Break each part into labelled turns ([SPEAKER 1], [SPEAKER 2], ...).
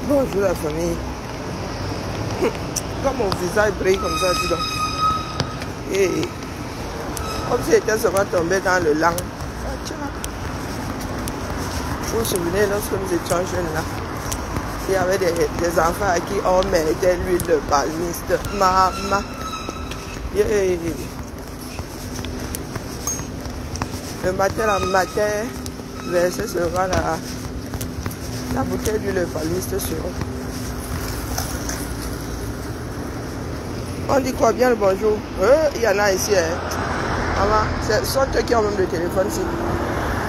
[SPEAKER 1] Bonjour la famille. Comme mon visage brille comme ça, dis donc. Et comme si j'étais seulement tombé dans le lang. Ah, tiens. Vous vous souvenez, lorsque nous étions jeunes là, il y avait des enfants à qui on mettait l'huile de palmiste. Maman. Yeah. Le matin, verser sera la bouteille d'huile palmiste sur eux. On dit quoi bien le bonjour? Il y en a ici. Hein. Maman, ce sont eux qui ont même le téléphone ici.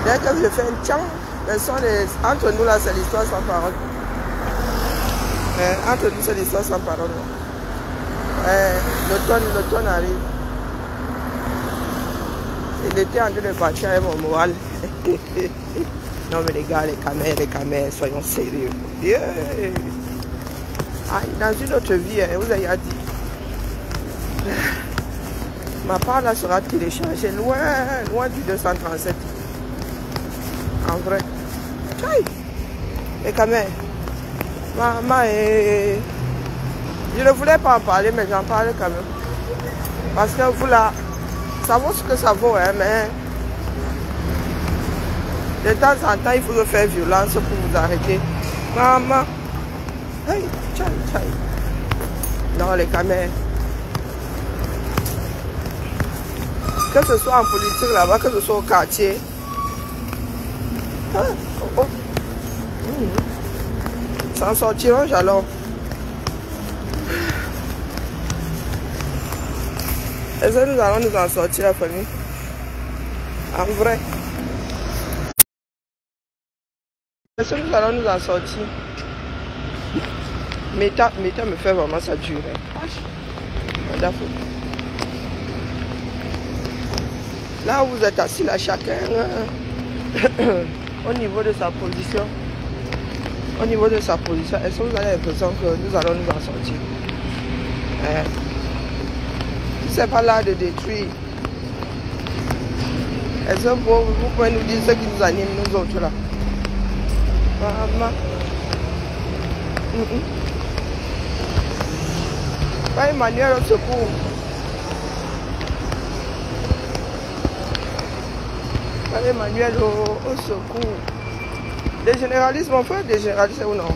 [SPEAKER 1] Dès que je fais un tchang, entre nous là, c'est l'histoire sans parole. Entre nous, c'est l'histoire sans parole. L'automne arrive. Il était en train de partir avec mon moral. Non mais les gars, les caméras, soyons sérieux. Yeah. Ah, dans une autre vie, hein, vous avez dit. Ma part là sera téléchargée loin du 237. En vrai. Aïe. Les caméras. Maman, je ne voulais pas en parler, mais j'en parle quand même. Parce que vous là, ça vaut ce que ça vaut, hein, mais de temps en temps, il faut faire violence pour vous arrêter. Maman. Hey, tchai, tchai. Non, les caméras. Que ce soit en politique là-bas, que ce soit au quartier. S'en sortiront alors. Est-ce que nous allons nous en sortir, la famille? En vrai. Est-ce que nous allons nous en sortir? Méta me fait vraiment ça durer. Là où vous êtes assis, là, chacun au niveau de sa position. Au niveau de sa position, est-ce que vous avez l'impression que nous allons nous en sortir? C'est pas là de détruire. Est-ce que vous pouvez nous dire ce qui nous anime, nous autres là? Maman. Pas Emmanuel au secours. Pas Emmanuel au secours. Des généralistes, mon frère, des généralistes ou non?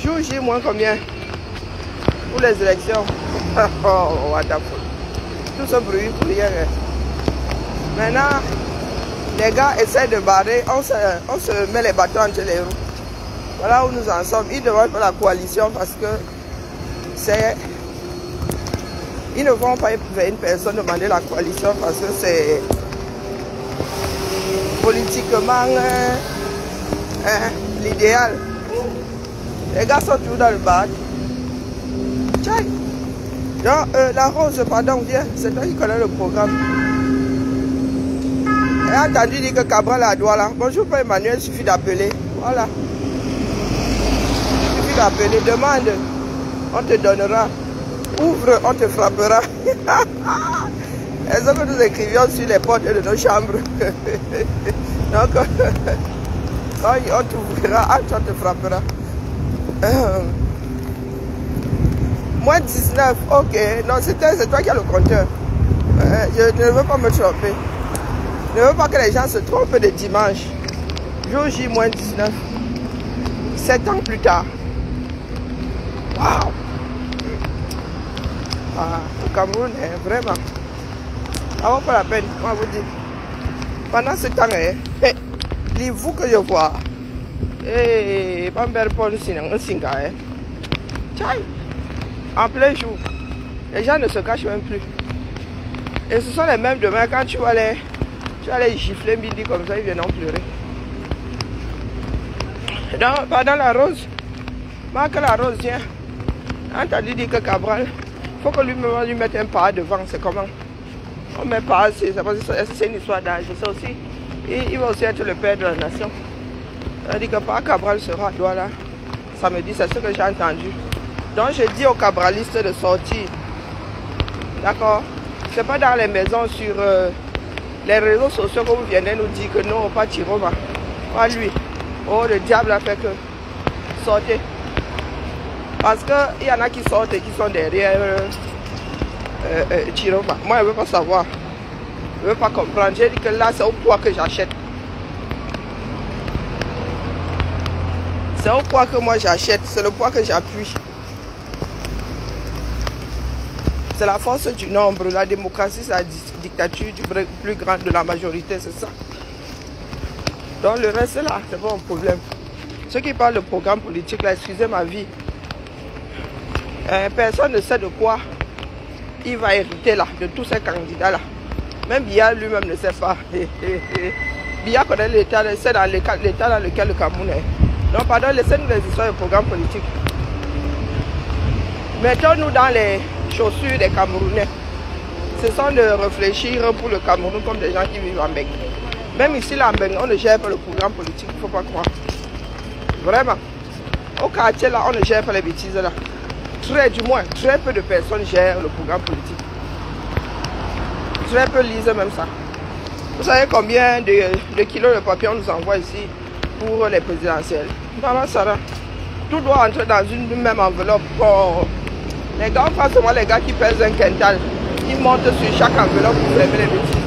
[SPEAKER 1] Jour J, moins combien? Pour les élections. Oh, what the fuck. Tout ce bruit pour rien. Maintenant, les gars essaient de barrer, on se met les bâtons entre les roues. Voilà où nous en sommes. Ils devraient faire la coalition parce que c'est... Ils ne vont pas vers une personne demander la coalition parce que c'est politiquement l'idéal. Les gars sont toujours dans le bad. Tchai. Donc, la Rose, pardon, viens. C'est toi qui connais le programme. J'ai entendu dire que Cabral a droit là. Bonjour, Père Emmanuel, il suffit d'appeler. Voilà. Il suffit d'appeler. Demande, on te donnera. Ouvre, on te frappera. Est-ce que nous écrivions sur les portes de nos chambres? Donc, quand on t'ouvrira, on te frappera. Moins 19, ok. Non, c'est toi qui as le compteur. Je ne veux pas me tromper. Je ne veux pas que les gens se trompent de dimanche. Jour J, moins 19. 7 ans plus tard. Waouh! Ah, au Cameroun, vraiment. Ça vaut pas la peine, moi vous dis. Pendant ce temps, vous que je vois. Bamber Paul Singa. En plein jour. Les gens ne se cachent même plus. Et ce sont les mêmes demain quand tu vas les gifler midi comme ça, ils viennent en pleurer. Pendant la Rose, quand la Rose vient, entendu dire que Cabral, il faut que lui mette un pas devant, c'est comment? On met pas, c'est une histoire d'âge, c'est aussi, il va aussi être le père de la nation. On dit que pas Cabral sera à droit là, samedi, c'est ce que j'ai entendu. Donc je dis aux cabralistes de sortir, d'accord? C'est pas dans les maisons sur les réseaux sociaux que vous venez nous dire que non, pas Tiroma, pas lui. Oh, le diable a fait que sortez. Parce qu'il y en a qui sortent et qui sont derrière Tirova. Moi, je ne veux pas savoir. Je ne veux pas comprendre. J'ai dit que là, c'est au poids que j'achète. C'est au poids que moi j'achète. C'est le poids que j'appuie. C'est la force du nombre. La démocratie, c'est la dictature du plus grand de la majorité, c'est ça. Donc le reste là, c'est pas un problème. Ceux qui parlent de programme politique là, excusez ma vie. Personne ne sait de quoi il va hériter là, de tous ces candidats là. Même Biya lui-même ne sait pas. Biya connaît l'état, c'est dans l'état dans lequel le Cameroun est. Non, pardon, laissez-nous les histoires de programme politique. Mettons-nous dans les chaussures des Camerounais. Ce sont de réfléchir pour le Cameroun comme des gens qui vivent en Beng. Même ici, là, en Beng, on ne gère pas le programme politique, il ne faut pas croire. Vraiment. Au quartier, là, on ne gère pas les bêtises, là. Très peu de personnes gèrent le programme politique. Très peu lisent même ça. Vous savez combien de kilos de papier on nous envoie ici pour les présidentielles? Maman Sarah, tout doit entrer dans une même enveloppe. Oh. Les gars, pas seulement les gars qui pèsent un quintal, ils montent sur chaque enveloppe pour fermer les bêtises.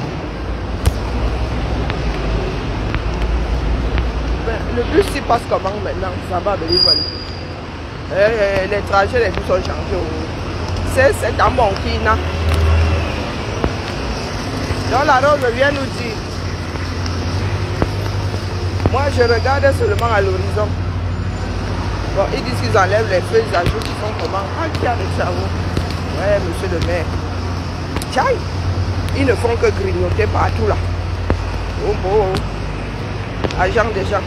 [SPEAKER 1] Le bus s'y passe comment maintenant? Ça va venir. Les trajets, les bus sont changés. C'est un bon qui n'a. Donc la robe vient nous dire. Moi je regarde seulement à l'horizon. Bon, ils disent qu'ils enlèvent les feux, ils ajoutent, ils font comment? Ah, qui a les travaux? Ouais, monsieur le maire. Tiens, ils ne font que grignoter partout là. Oh, oh. Agent des gens.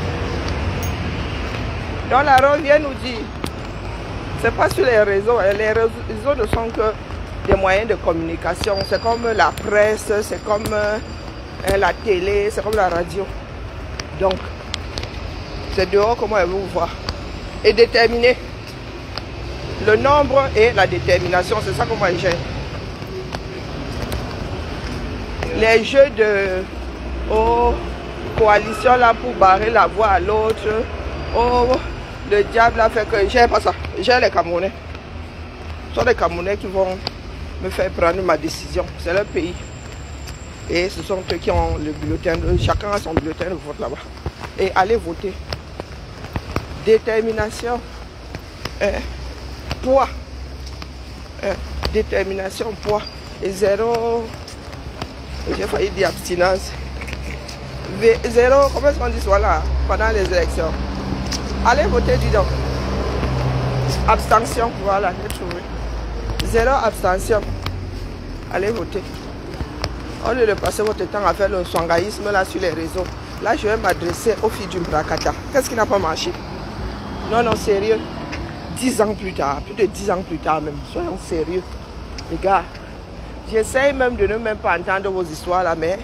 [SPEAKER 1] Donc la robe vient nous dire. C'est pas sur les réseaux. Les réseaux ne sont que des moyens de communication. C'est comme la presse, c'est comme la télé, c'est comme la radio. Donc, c'est dehors comment elle veut vous voir. Et déterminer le nombre et la détermination, c'est ça qu'on va gérer. Les jeux de coalition là pour barrer la voie à l'autre. Oh, le diable a fait que j'ai pas ça. J'ai les Camerounais. Ce sont les Camerounais qui vont me faire prendre ma décision. C'est leur pays. Et ce sont eux qui ont le bulletin. Chacun a son bulletin de vote là-bas. Et allez voter. Détermination. Poids. Détermination, poids. Et zéro. J'ai failli dire abstinence. Zéro, comment est-ce qu'on dit ça là pendant les élections? Allez voter, dis donc. Abstention, voilà, j'ai trouvé. Zéro abstention. Allez voter. Au lieu de passer votre temps à faire le swangaïsme là sur les réseaux, là je vais m'adresser aux filles du Mbrakata. Qu'est-ce qui n'a pas marché? Non, non, sérieux. 10 ans plus tard, plus de 10 ans plus tard même, soyons sérieux. Les gars, j'essaye même de ne même pas entendre vos histoires là, mais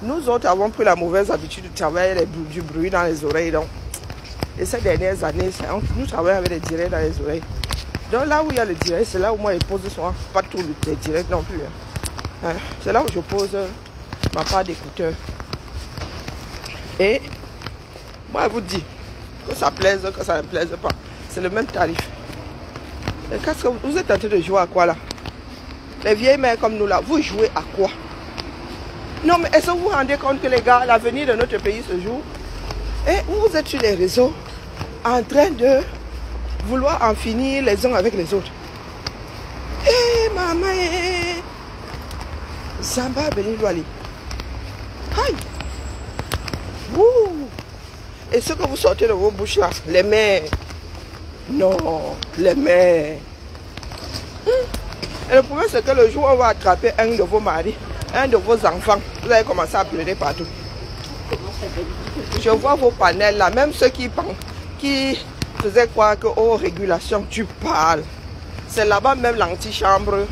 [SPEAKER 1] nous autres avons pris la mauvaise habitude de travailler du bruit dans les oreilles. Donc, et ces dernières années, nous travaillons avec des directs dans les oreilles. Donc là où il y a le direct, c'est là où moi je pose souvent, pas tous les directs non plus. Hein. C'est là où je pose ma part d'écouteur. Et moi je vous dis, que ça plaise, que ça ne plaise pas, c'est le même tarif. Et qu'est-ce que vous êtes en train de jouer à quoi là? Les vieilles mères comme nous là, vous jouez à quoi? Non mais est-ce que vous vous rendez compte que les gars, l'avenir de notre pays se joue? Et vous êtes sur les réseaux en train de vouloir en finir les uns avec les autres. Eh maman, Zamba Benilwali. Aïe. Ouh. Et ce que vous sortez de vos bouches là, les mères. Non, les mères. Et le problème c'est que le jour où on va attraper un de vos maris, un de vos enfants, vous allez commencer à pleurer partout. Je vois vos panels là, même ceux qui faisaient croire que oh régulation, tu parles. C'est là-bas même l'antichambre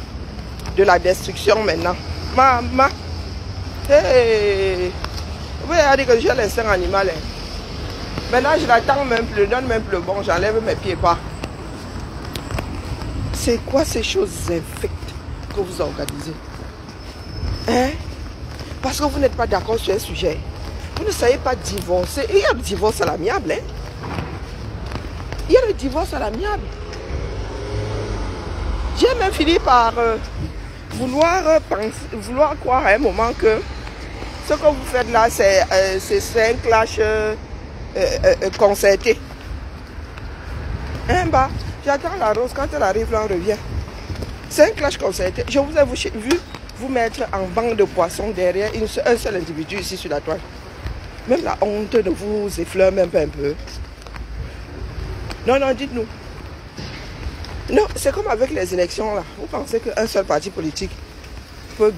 [SPEAKER 1] de la destruction maintenant. Maman, hey, vous avez dit que j'ai l'instinct animal. Hein. Maintenant je l'attends même plus, donne même plus bon, j'enlève mes pieds pas. C'est quoi ces choses infectes que vous organisez? Hein? Parce que vous n'êtes pas d'accord sur un sujet. Vous ne savez pas divorcer. Et il y a le divorce à l'amiable. Hein? Il y a le divorce à l'amiable. J'ai même fini par vouloir croire à un moment que ce que vous faites là, c'est un clash concerté. Hein, bah, j'attends la rose, quand elle arrive là, on revient. C'est un clash concerté. Je vous ai vu vous mettre en banc de poissons derrière un seul individu ici sur la toile. Même la honte ne vous effleure même pas un peu. Non, non, dites-nous. Non, c'est comme avec les élections là. Vous pensez qu'un seul parti politique peut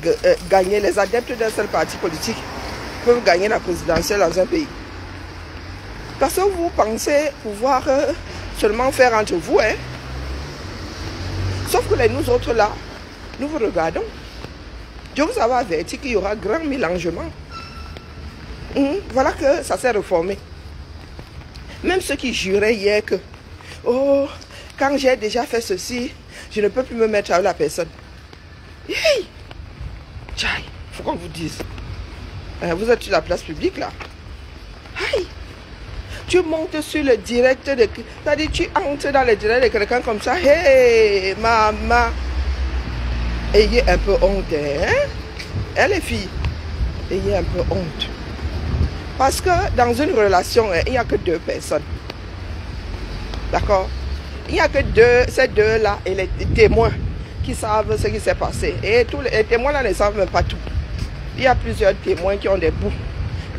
[SPEAKER 1] gagner, les adeptes d'un seul parti politique peuvent gagner la présidentielle dans un pays? Parce que vous pensez pouvoir seulement faire entre vous, hein? Sauf que nous autres là, nous vous regardons. Je vous avais averti qu'il y aura grand mélangement. Voilà que ça s'est reformé. Même ceux qui juraient hier que, oh, quand j'ai déjà fait ceci, je ne peux plus me mettre avec la personne. Hey! Tchaï, faut qu'on vous dise. Vous êtes sur la place publique là. Aïe! Tu montes sur le direct de... C'est-à-dire tu entres dans le direct de quelqu'un comme ça. Hey, maman! Ayez un peu honte, hein? Hein, les filles? Ayez un peu honte. Parce que dans une relation, il n'y a que deux personnes. D'accord? Il n'y a que ces deux-là et les témoins qui savent ce qui s'est passé. Et tous les témoins là ne savent même pas tout. Il y a plusieurs témoins qui ont des bouts,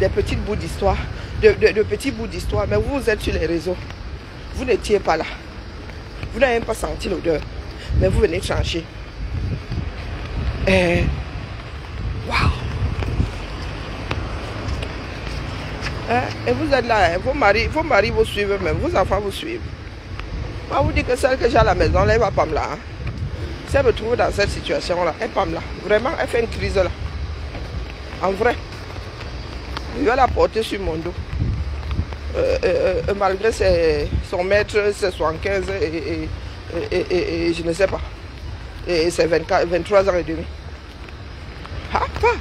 [SPEAKER 1] des petits bouts d'histoire, de petits bouts d'histoire. Mais vous êtes sur les réseaux. Vous n'étiez pas là. Vous n'avez même pas senti l'odeur. Mais vous venez trancher. Waouh! Et vous êtes là, hein? Vos maris vous suivent même, vos enfants vous suivent. Moi, vous dites que celle que j'ai à la maison, là, elle va pas me là. Hein? Si elle me trouve dans cette situation-là, elle pas me là. Vraiment, elle fait une crise là. En vrai. Je vais la porter sur mon dos. Malgré son maître, c'est 75 et je ne sais pas. Et c'est 23 ans et demi. Ah, pas.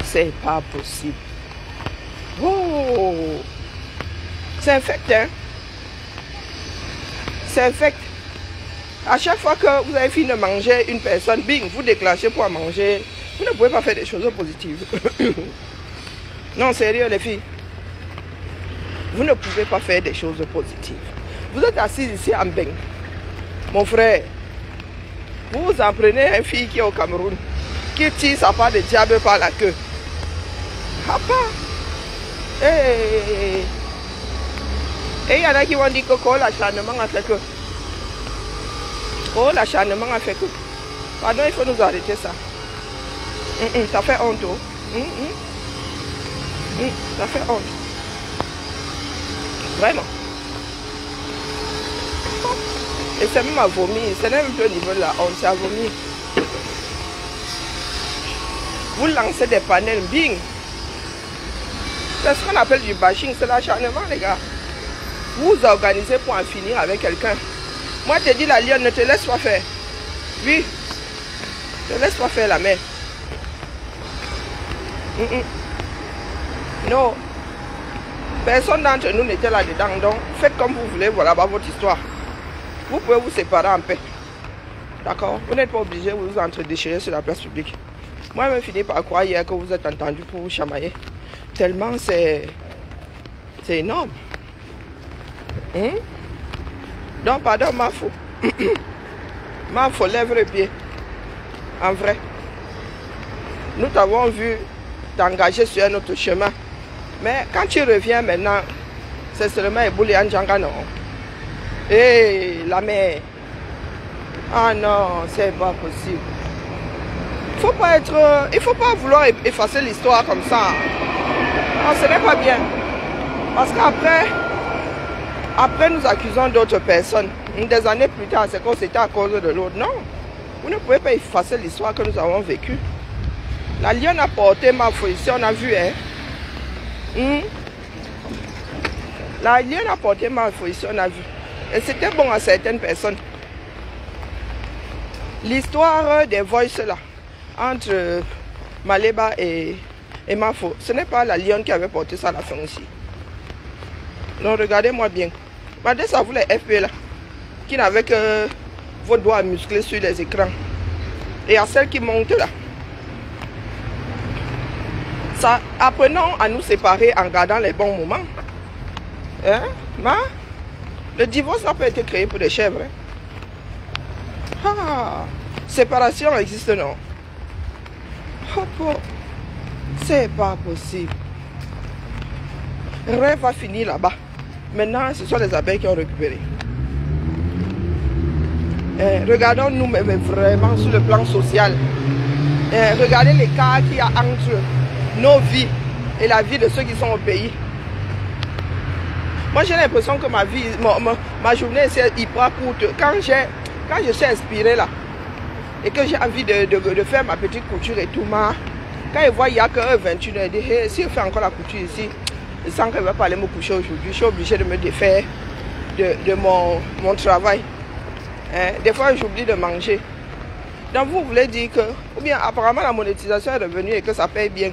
[SPEAKER 1] C'est pas possible. Oh! C'est infect, hein? C'est infect. À chaque fois que vous avez fini de manger une personne, bing, vous déclenchez pour manger. Vous ne pouvez pas faire des choses positives. Non, sérieux, les filles. Vous ne pouvez pas faire des choses positives. Vous êtes assis ici en bain. Mon frère, vous en prenez une fille qui est au Cameroun, qui tire sa part de diable par la queue. Papa! Et il y en a qui vont dire que l'acharnement a fait que. Oh, l'acharnement a fait que. Pardon, il faut nous arrêter ça. Ça fait honte. Ça fait honte. Vraiment. Et c'est même à vomir. C'est même un peu au niveau de la honte. C'est à vomir. Vous lancez des panels, bing. C'est ce qu'on appelle du bashing. C'est l'acharnement, les gars. Vous vous organisez pour en finir avec quelqu'un. Moi, je te dis, la lionne, ne te laisse pas faire. Oui. Ne laisse pas faire la mère. Non. Personne d'entre nous n'était là-dedans. Donc, faites comme vous voulez. Voilà votre histoire. Vous pouvez vous séparer en paix. D'accord? Vous n'êtes pas obligé de vous entre-déchirer sur la place publique. Moi, je me finis par croire hier que vous êtes entendu pour vous chamailler. Tellement c'est énorme. Donc, pardon, ma faux. Ma faux, lève le pied. En vrai. Nous t'avons vu t'engager sur un autre chemin. Mais quand tu reviens maintenant, c'est seulement Ebouli Anjanga, non? Hé, la mère. Ah non, c'est pas possible. Il faut pas vouloir effacer l'histoire comme ça. Non, ce n'est pas bien. Parce qu'après, nous accusons d'autres personnes. Des années plus tard, c'est comme c'était à cause de l'autre. Non, vous ne pouvez pas effacer l'histoire que nous avons vécue. La lionne a porté ma foi ici, on a vu, hein. La lionne a porté ma foi ici, on a vu. Et c'était bon à certaines personnes. L'histoire des voices là, entre Maleba et Et ma faute, ce n'est pas la lionne qui avait porté ça à la fin aussi. Donc regardez-moi bien. Regardez ça, vous les FP là, qui n'avaient que vos doigts musclés sur les écrans. Et à celle qui monte là. Ça, apprenons à nous séparer en gardant les bons moments. Hein? Le divorce n'a pas été créé pour des chèvres. Hein? Ah, séparation existe, non? Oh, c'est pas possible. Rêve va finir là-bas. Maintenant, ce sont les abeilles qui ont récupéré. Regardons-nous mais vraiment sur le plan social. Regardez l'écart qu'il y a entre nos vies et la vie de ceux qui sont au pays. Moi, j'ai l'impression que ma vie, ma journée, c'est hyper courte. Quand je suis inspiré là, et que j'ai envie de faire ma petite couture et tout, quand je vois il n'y a que 21h, je dis, hey, si je fais encore la couture ici, je sens qu'elle ne va pas aller me coucher aujourd'hui. Je suis obligé de me défaire de mon travail. Des fois, j'oublie de manger. Donc, vous voulez dire que, ou bien apparemment la monétisation est revenue et que ça paye bien.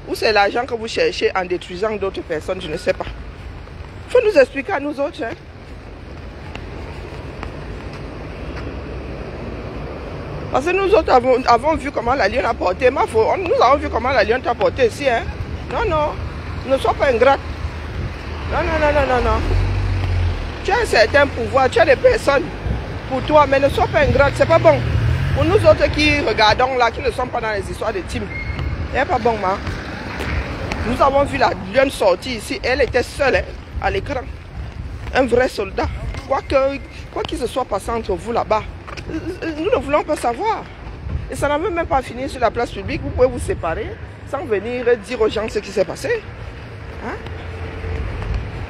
[SPEAKER 1] Ou c'est l'argent que vous cherchez en détruisant d'autres personnes, je ne sais pas. Il faut nous expliquer à nous autres. Hein. Parce que nous autres avons vu comment la lionne a porté. Nous avons vu comment la lionne t'a porté ici. Hein. Non, ne sois pas ingrate. Non. Tu as un certain pouvoir, tu as des personnes pour toi, mais ne sois pas ingrate, c'est pas bon. Pour nous autres qui regardons là, qui ne sommes pas dans les histoires de team, c'est pas bon, ma. Nous avons vu la lionne sortir ici, elle était seule hein, à l'écran. Un vrai soldat. Quoi qu'il se soit passé entre vous là-bas, nous ne voulons pas savoir. Et ça n'a même pas fini sur la place publique. Vous pouvez vous séparer sans venir dire aux gens ce qui s'est passé. Hein?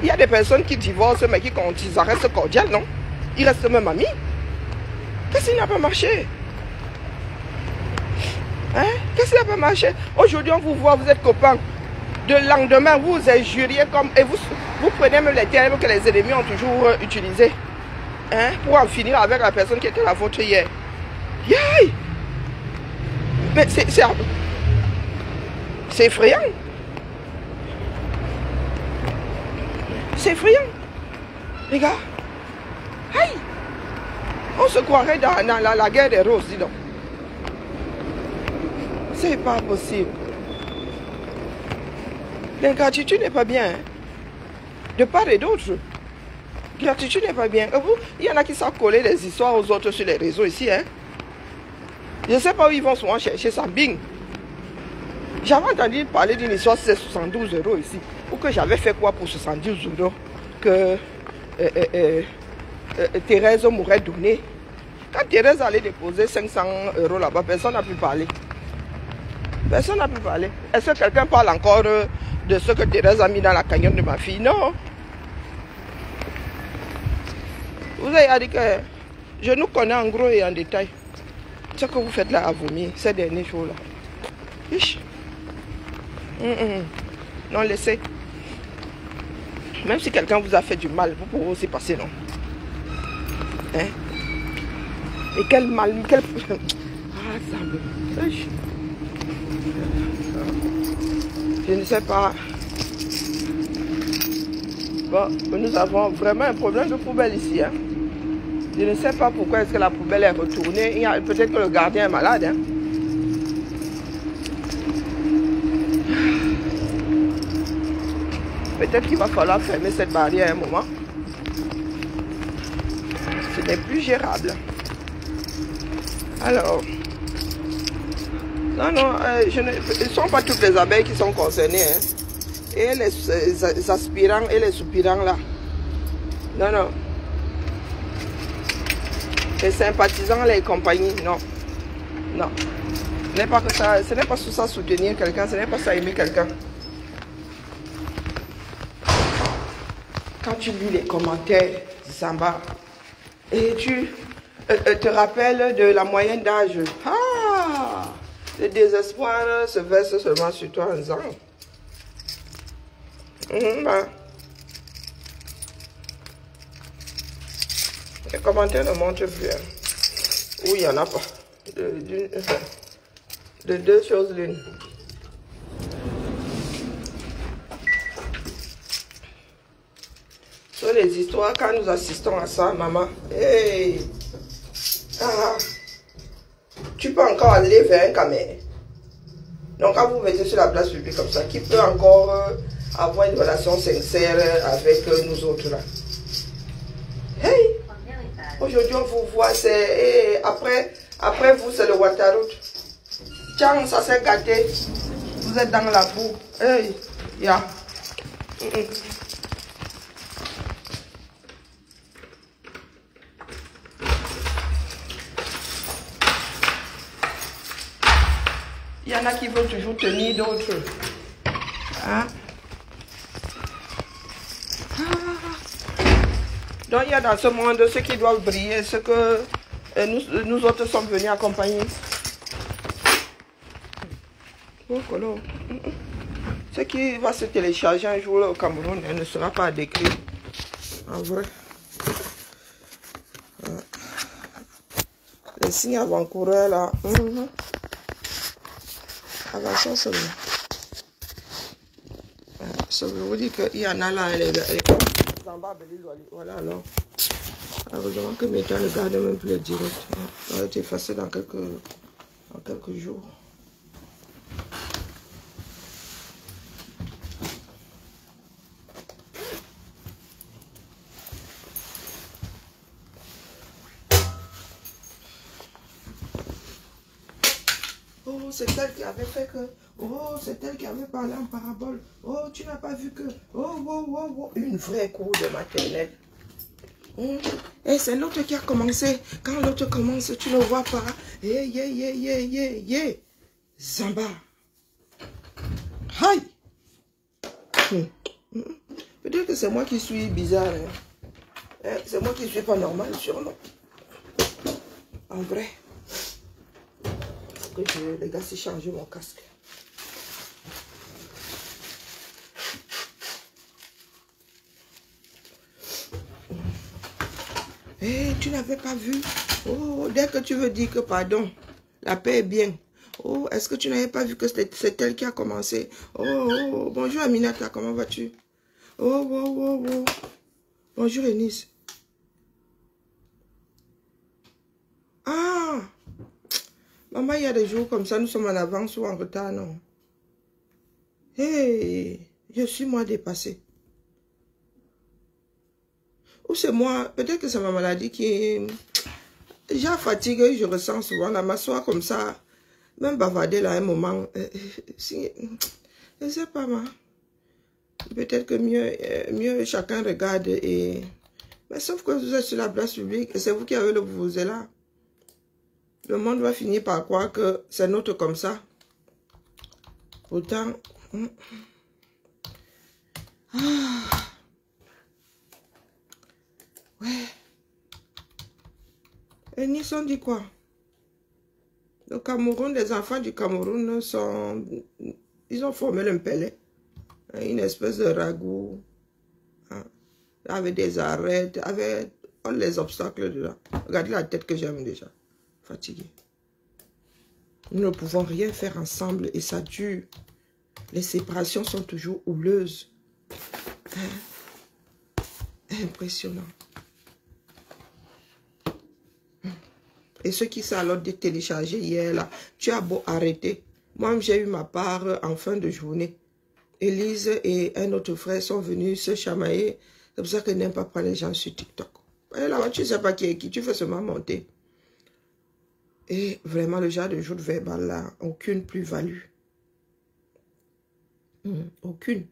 [SPEAKER 1] Il y a des personnes qui divorcent, mais ils restent cordiales, non? Ils restent même amis. Qu'est-ce qui n'a pas marché? Hein? Qu'est-ce qui n'a pas marché? Aujourd'hui, on vous voit, vous êtes copains. De lendemain, vous injuriez comme... Et vous prenez même les termes que les ennemis ont toujours utilisés. Hein? Pour en finir avec la personne qui était la vôtre hier. Yay! Mais c'est effrayant. C'est effrayant. Les gars. Aïe! On se croirait dans la guerre des roses, dis donc. C'est pas possible. L'ingratitude n'est pas bien. Hein? De part et d'autre. Gratitude n'est pas bien. Il y en a qui savent coller les histoires aux autres sur les réseaux ici. Hein? Je ne sais pas où ils vont souvent chercher ça. Bing. J'avais entendu parler d'une histoire, c'est 72 € ici. Ou que j'avais fait quoi pour 70 € que Thérèse m'aurait donné. Quand Thérèse allait déposer 500 € là-bas, personne n'a pu parler. Personne n'a pu parler. Est-ce que quelqu'un parle encore de ce que Thérèse a mis dans la cagnotte de ma fille? Non. Vous avez dit que je nous connais en gros et en détail. Ce que vous faites là à vomir ces derniers jours-là. Non, laissez. Même si quelqu'un vous a fait du mal, vous pouvez aussi passer, non? Hein? Et quel mal, quel... Ah, ça me... Je ne sais pas. Bon, nous avons vraiment un problème de poubelle ici. Hein? Je ne sais pas pourquoi est-ce que la poubelle est retournée. Peut-être que le gardien est malade. Hein? Peut-être qu'il va falloir fermer cette barrière un moment. Ce n'est plus gérable. Alors... Non, ce ne sont pas toutes les abeilles qui sont concernées. Hein. Et les aspirants et les soupirants là. Non. Les sympathisants, les compagnies, non. Ce n'est pas que ça, ce n'est pas ça soutenir quelqu'un, ce n'est pas ça aimer quelqu'un. Quand tu lis les commentaires du Samba et tu te rappelles de la moyenne d'âge, le désespoir se verse seulement sur toi en disant les commentaires ne montrent plus. Hein. Ou il n'y en a pas. De deux choses l'une. les histoires quand nous assistons à ça, maman. Hey. Ah. Tu peux encore aller vers un caméra. Donc quand vous mettez sur la place publique comme ça, qui peut encore avoir une relation sincère avec nous autres là? Hey! Aujourd'hui on vous voit, c'est après vous c'est le Waterroute. Tiens, ça s'est gâté. Vous êtes dans la boue. Hey! Yeah. Il y en a qui veulent toujours tenir d'autres. Hein? Donc il y a dans ce monde ceux qui doivent briller, ceux que nous autres sommes venus accompagner. Oh, colon. Ce qui va se télécharger un jour au Cameroun, elle ne sera pas décrit. En vrai. Les signes avant-coureurs là. Avançons seulement. Ça veut vous dire qu'il y en a là, les gars. Voilà alors. Heureusement que mes temps ne gardent même plus le direct. Ça va être effacé dans quelques jours. Oh, c'est elle qui avait fait que... Oh, c'est elle qui avait parlé en parabole. Oh, tu n'as pas vu que... Oh. Une vraie cour de maternelle. Et c'est l'autre qui a commencé. Quand l'autre commence, tu ne vois pas. Zamba. Aïe. Peut-être que c'est moi qui suis bizarre. Hein. C'est moi qui suis pas normal, sûrement. En vrai. Que les gars, c'est changer mon casque. Eh, tu n'avais pas vu? Oh, dès que tu veux dire que pardon, la paix est bien. Oh, est-ce que tu n'avais pas vu que c'est elle qui a commencé? Oh, bonjour Aminata, comment vas-tu? Oh. Bonjour Eunice. Ah! Maman, il y a des jours comme ça, nous sommes en avance ou en retard, non? Hey, je suis moi dépassée. Ou c'est moi, peut-être que c'est ma maladie qui... J'ai fatigue, je ressens souvent, là, m'asseoir comme ça, même bavarder là un moment. Je ne sais pas, moi. Peut-être que mieux chacun regarde et... Mais sauf que vous êtes sur la place publique et c'est vous qui avez le vuvuzela. Le monde va finir par croire que c'est notre comme ça. Pourtant... Ouais. Et Nice, on dit quoi? Le Cameroun, les enfants du Cameroun sont... Ils ont formé le mpélé. Une espèce de ragoût. Hein, avec des arêtes, avec les obstacles dedans. Regardez la tête que j'aime déjà. Fatiguée. Nous ne pouvons rien faire ensemble et ça dure. Les séparations sont toujours houleuses. Hein? Impressionnant. Et ceux qui sont alors téléchargés hier, là, tu as beau arrêter. Moi, j'ai eu ma part en fin de journée. Élise et un autre frère sont venus se chamailler. C'est pour ça que je n'aime pas prendre les gens sur TikTok. Et là, tu ne sais pas qui est qui, tu fais seulement monter. Et vraiment, le genre de jour de verbal là, aucune plus-value. Aucune.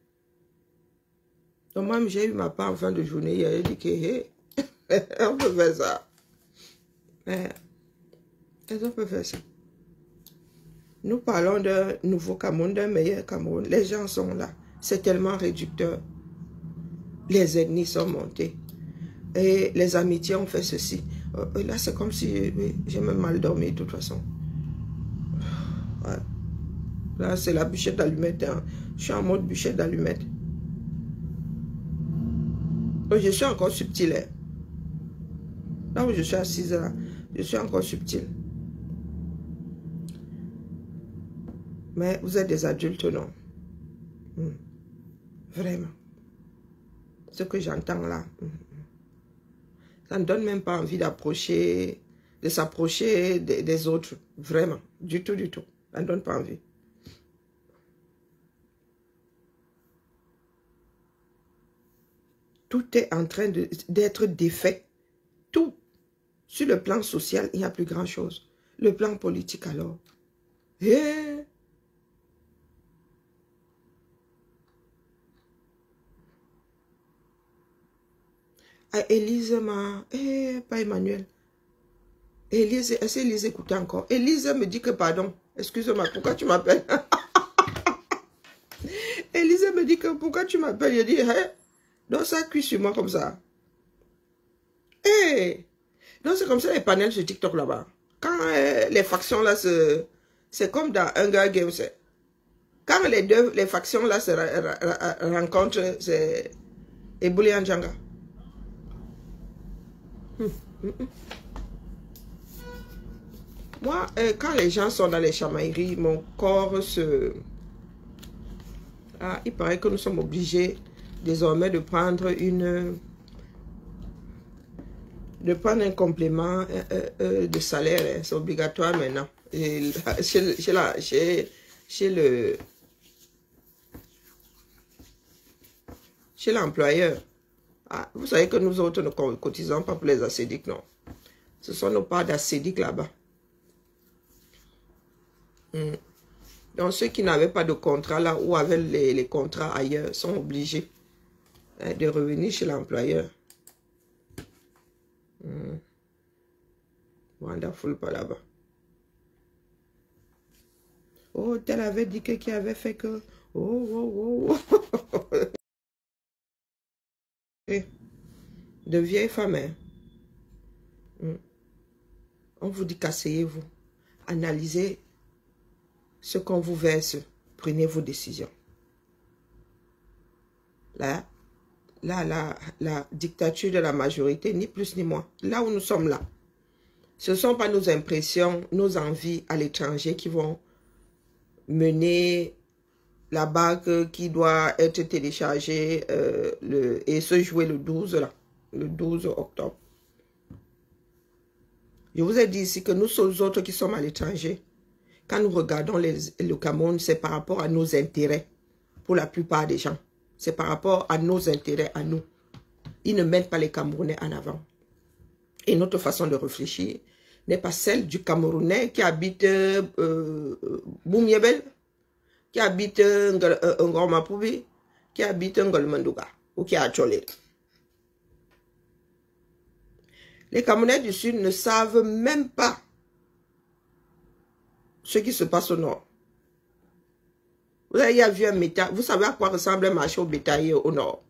[SPEAKER 1] Donc moi, j'ai eu ma part en fin de journée. Il a dit que, hey, on peut faire ça. On peut faire ça. Nous parlons d'un nouveau Cameroun, d'un meilleur Cameroun. Les gens sont là. C'est tellement réducteur. Les ethnies sont montées. Et les amitiés ont fait ceci. Là, c'est comme si j'ai même mal dormi de toute façon. Ouais. Là, c'est la bûchette d'allumette. Hein. Je suis en mode bûchette d'allumette. Je suis encore subtil. Hein. Là où je suis assise, là, je suis encore subtil. Mais vous êtes des adultes, non? Vraiment. Ce que j'entends là. Ça ne donne même pas envie d'approcher, de s'approcher des autres. Vraiment. Du tout, du tout. Ça ne donne pas envie. Tout est en train d'être défait. Tout. Sur le plan social, il n'y a plus grand chose. Le plan politique alors. Élise pas Emmanuel. Élise, est-ce qu'Élise écoute encore? Élise me dit que pardon. Excuse-moi, pourquoi tu m'appelles? Élise me dit que pourquoi tu m'appelles? Je dis, hey, donc ça cuit sur moi comme ça. Hey. Donc c'est comme ça les panels sur TikTok là-bas. Quand les factions là c'est comme dans Hunger Games. Quand les factions là se rencontrent, c'est Ebouli Anjanga. Moi, quand les gens sont dans les chamailleries, mon corps se... Ah, il paraît que nous sommes obligés désormais de prendre un complément de salaire. C'est obligatoire maintenant. Et chez l'employeur. Ah, vous savez que nous autres ne cotisons pas pour les acédiques, non. Ce sont nos parts d'acédiques là-bas. Donc ceux qui n'avaient pas de contrat là ou avaient les contrats ailleurs sont obligés de revenir chez l'employeur. Wonderful pas là-bas. Oh, tel avait dit que qui avait fait que... Oh. De vieilles femmes. Hein? On vous dit qu'asseyez-vous. Analysez ce qu'on vous verse. Prenez vos décisions. Là, la dictature de la majorité, ni plus ni moins. Là où nous sommes là. Ce ne sont pas nos impressions, nos envies à l'étranger qui vont mener la bague qui doit être téléchargée et se jouer le 12 là, le 12 octobre. Je vous ai dit ici que nous sommes autres qui sommes à l'étranger. Quand nous regardons le Cameroun, c'est par rapport à nos intérêts. Pour la plupart des gens. C'est par rapport à nos intérêts, à nous. Ils ne mettent pas les Camerounais en avant. Et notre façon de réfléchir n'est pas celle du Camerounais qui habite Boumiebel, qui habite Ngormapoubi, qui habite Ngolmandouga ou qui a Tcholé. Les Camerounais du Sud ne savent même pas ce qui se passe au Nord. Vous avez vu un métal, vous savez à quoi ressemble un marché au bétail au Nord.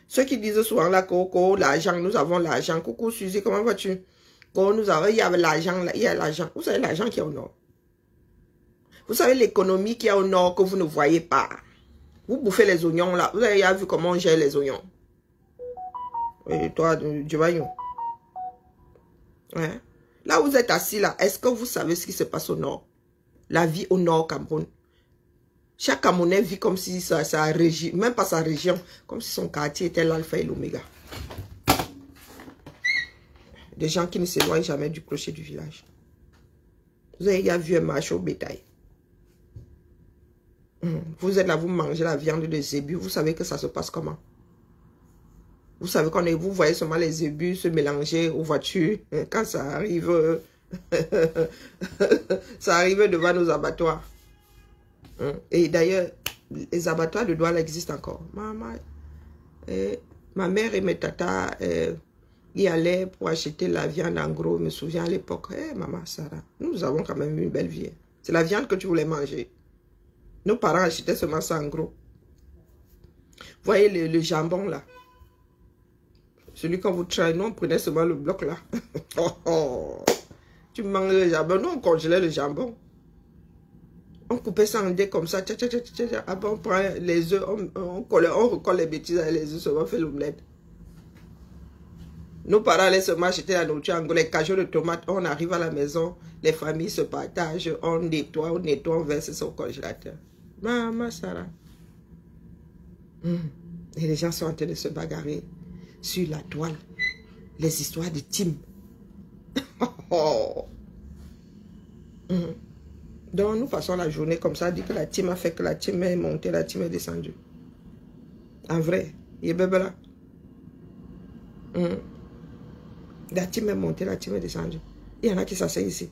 [SPEAKER 1] Ceux qui disent souvent là, Coco, l'argent, nous avons l'argent. Coucou Suzy, comment vas-tu? Nous avons, il y avait l'argent là, il y a l'argent. Vous savez l'argent qui est au Nord. Vous savez l'économie qui est au Nord que vous ne voyez pas. Vous bouffez les oignons là. Vous avez vu comment on gère les oignons. Et toi, du baillon. Ouais. Là où vous êtes assis là, est-ce que vous savez ce qui se passe au Nord? La vie au Nord Cameroun. Chaque Camerounais vit comme si sa région, même pas sa région, comme si son quartier était l'alpha et l'oméga. Des gens qui ne s'éloignent jamais du clocher du village. Vous avez vu un marché au bétail. Vous êtes là, vous mangez la viande de zébus. Vous savez que ça se passe comment? Vous savez qu'on est, vous voyez seulement les zébus se mélanger aux voitures. Quand ça arrive, ça arrive devant nos abattoirs. Et d'ailleurs, les abattoirs de Douala existent encore. Ma mère et mes tatas y allaient pour acheter la viande en gros. Je me souviens à l'époque, maman Sarah, nous avons quand même une belle vie. C'est la viande que tu voulais manger. Nos parents achetaient seulement ça en gros. Vous voyez le jambon là. Celui qu'on vous traîne, nous on prenait seulement le bloc là. Tu manges le jambon, nous on congelait le jambon. On coupait ça en dés comme ça. Après, on prend les œufs, on recolle les bêtises avec les œufs, on fait l'omelette. Nos parents allaient seulement acheter la nourriture en gros, les cajots de tomates. On arrive à la maison, les familles se partagent, on nettoie, on verse ça au congélateur. Maman Sarah. Et les gens sont en train de se bagarrer sur la toile. Les histoires de team. Oh. Donc, nous passons la journée comme ça, dit que la team a fait que la team est montée, la team est descendue. En vrai, il est bébé là. La team est montée, la team est descendue. Il y en a qui s'asseyent ici.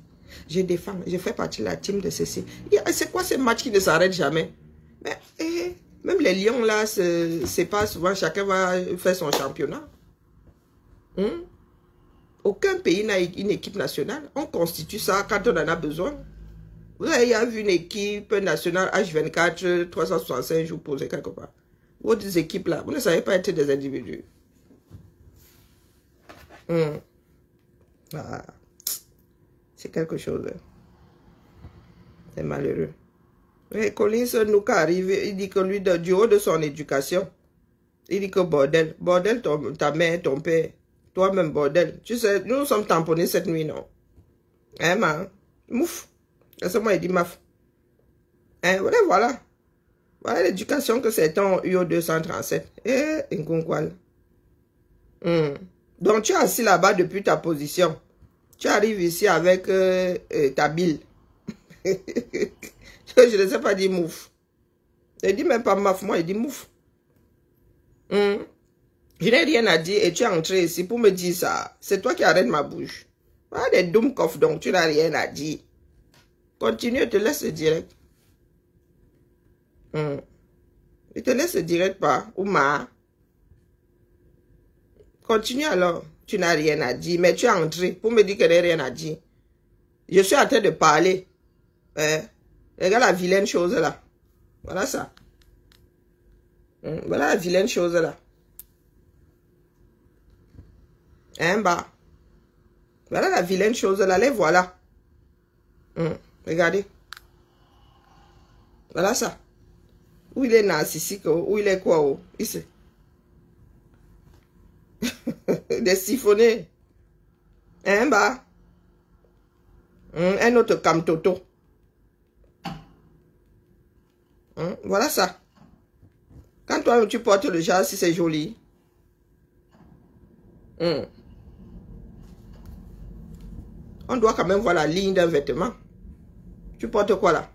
[SPEAKER 1] Je défends, je fais partie de la team de ceci. C'est quoi ces matchs qui ne s'arrêtent jamais? Mais, même les lions là, c'est pas souvent, chacun va faire son championnat. Aucun pays n'a une équipe nationale. On constitue ça quand on en a besoin. Vous avez vu une équipe nationale H24, 365 jours posés quelque part. Votre équipes là, vous ne savez pas être des individus. Ah, c'est quelque chose. C'est malheureux. Et Collins nous arrive, il dit que lui, du haut de son éducation, il dit que bordel, bordel ta mère, ton père, toi-même bordel. Tu sais, nous sommes tamponnés cette nuit, non? Hein, man? Mouf. Laisse-moi, il dit maf. Hein, voilà. Voilà l'éducation que certains ont eu au 237. Nkunkwal. Donc, tu es assis là-bas depuis ta position. Tu arrives ici avec ta bille. Je ne sais pas dire mouf. Il dit même pas maf, moi, il dit mouf. Je n'ai rien à dire et tu es entré ici pour me dire ça. C'est toi qui arrêtes ma bouche. Voilà des dumb coffres, donc tu n'as rien à dire. Continue, je te laisse direct. Je te laisse direct pas. Ouma. Continue alors. Tu n'as rien à dire. Mais tu es entré pour me dire que je n'ai rien à dire. Je suis en train de parler. Regarde la vilaine chose là. Voilà ça. Voilà la vilaine chose là. Bah. Voilà la vilaine chose là. Les voilà. Regardez. Voilà ça. Où il est narcissique, où il est quoi, ici. Des siphonnés. Bah. Un autre camtoto. Voilà ça. Quand toi tu portes le genre, si c'est joli. On doit quand même voir la ligne d'un vêtement. Tu portes quoi là?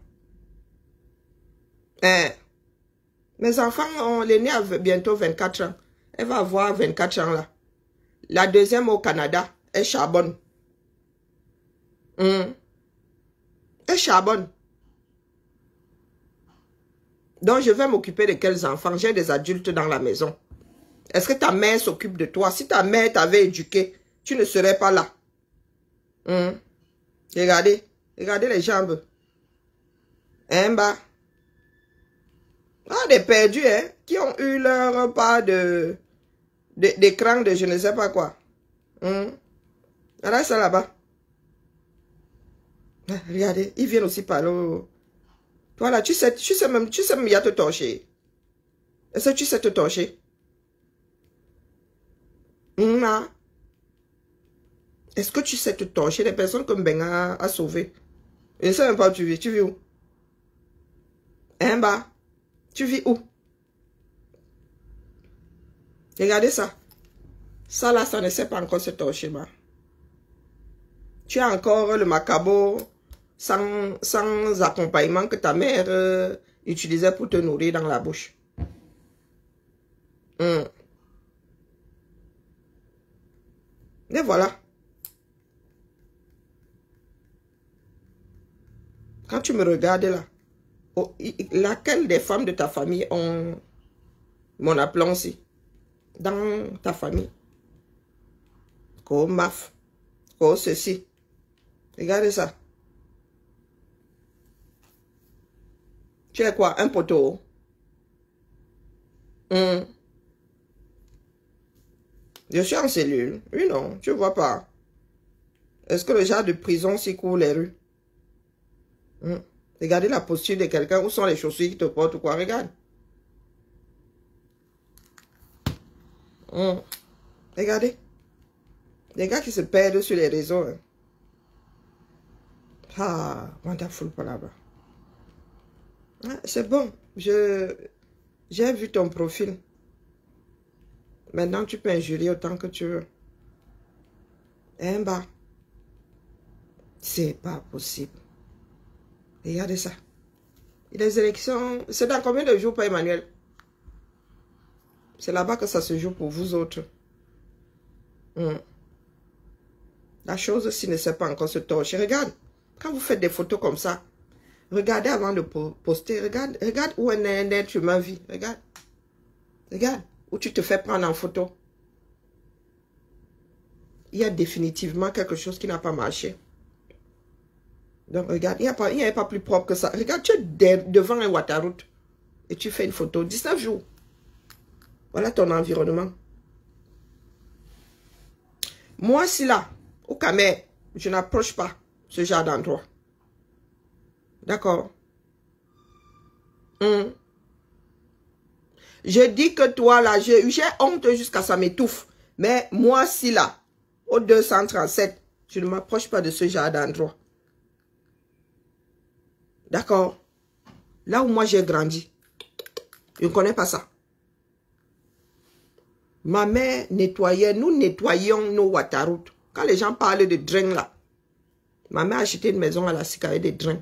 [SPEAKER 1] Mes enfants, l'aînée a bientôt 24 ans. Elle va avoir 24 ans là. La deuxième au Canada, elle charbonne. Elle charbonne. Donc, je vais m'occuper de quels enfants? J'ai des adultes dans la maison. Est-ce que ta mère s'occupe de toi? Si ta mère t'avait éduqué, tu ne serais pas là. Regardez. Regardez les jambes. Bah. Des perdus, qui ont eu leur part d'écran de je ne sais pas quoi. Voilà ça là-bas. Regardez, ils viennent aussi parler. Voilà, tu sais même, il y a te torcher. Est-ce que tu sais te torcher? Est-ce que tu sais te torcher? Les personnes comme Ben a sauvé. Je ne sais même pas où tu vis. Tu vis où? Bah. Tu vis où? Regardez ça. Ça là, ça ne sait pas encore se torcher. Tu as encore le macabo sans accompagnement que ta mère utilisait pour te nourrir dans la bouche. Et voilà. Quand tu me regardes là, laquelle des femmes de ta famille ont mon aplomb aussi? Dans ta famille. Comme maf. Comme ceci. Regardez ça. Tu es quoi? Un poteau? Je suis en cellule. Oui, non, tu vois pas. Est-ce que le genre de prison s'y court les rues? Regardez la posture de quelqu'un. Où sont les chaussures qui te portent ou quoi? Regarde. Regardez. Les gars qui se perdent sur les réseaux. Wonderful par là-bas. C'est bon. J'ai vu ton profil. Maintenant, tu peux injurier autant que tu veux. Hein, bah. C'est pas possible. Regardez ça. Et les élections, c'est dans combien de jours, pas Emmanuel? C'est là-bas que ça se joue pour vous autres. La chose, s'il ne sait pas encore se torcher. Regarde, quand vous faites des photos comme ça, regardez avant de poster. Regarde où un être humain vit. Regarde. Regarde où tu te fais prendre en photo. Il y a définitivement quelque chose qui n'a pas marché. Donc, regarde, il n'y a pas plus propre que ça. Regarde, tu es devant un Waterroute et tu fais une photo. 19 jours. Voilà ton environnement. Moi, si là, au Camer, je n'approche pas ce genre d'endroit. D'accord? Je dis que toi, là, j'ai honte jusqu'à ça m'étouffe. Mais moi, si là, au 237, je ne m'approche pas de ce genre d'endroit. D'accord? Là où moi j'ai grandi, je ne connais pas ça. Ma mère nettoyait, nous nettoyions nos Waterroutes. Quand les gens parlent de drain là, ma mère a acheté une maison à la SIC avec des drains.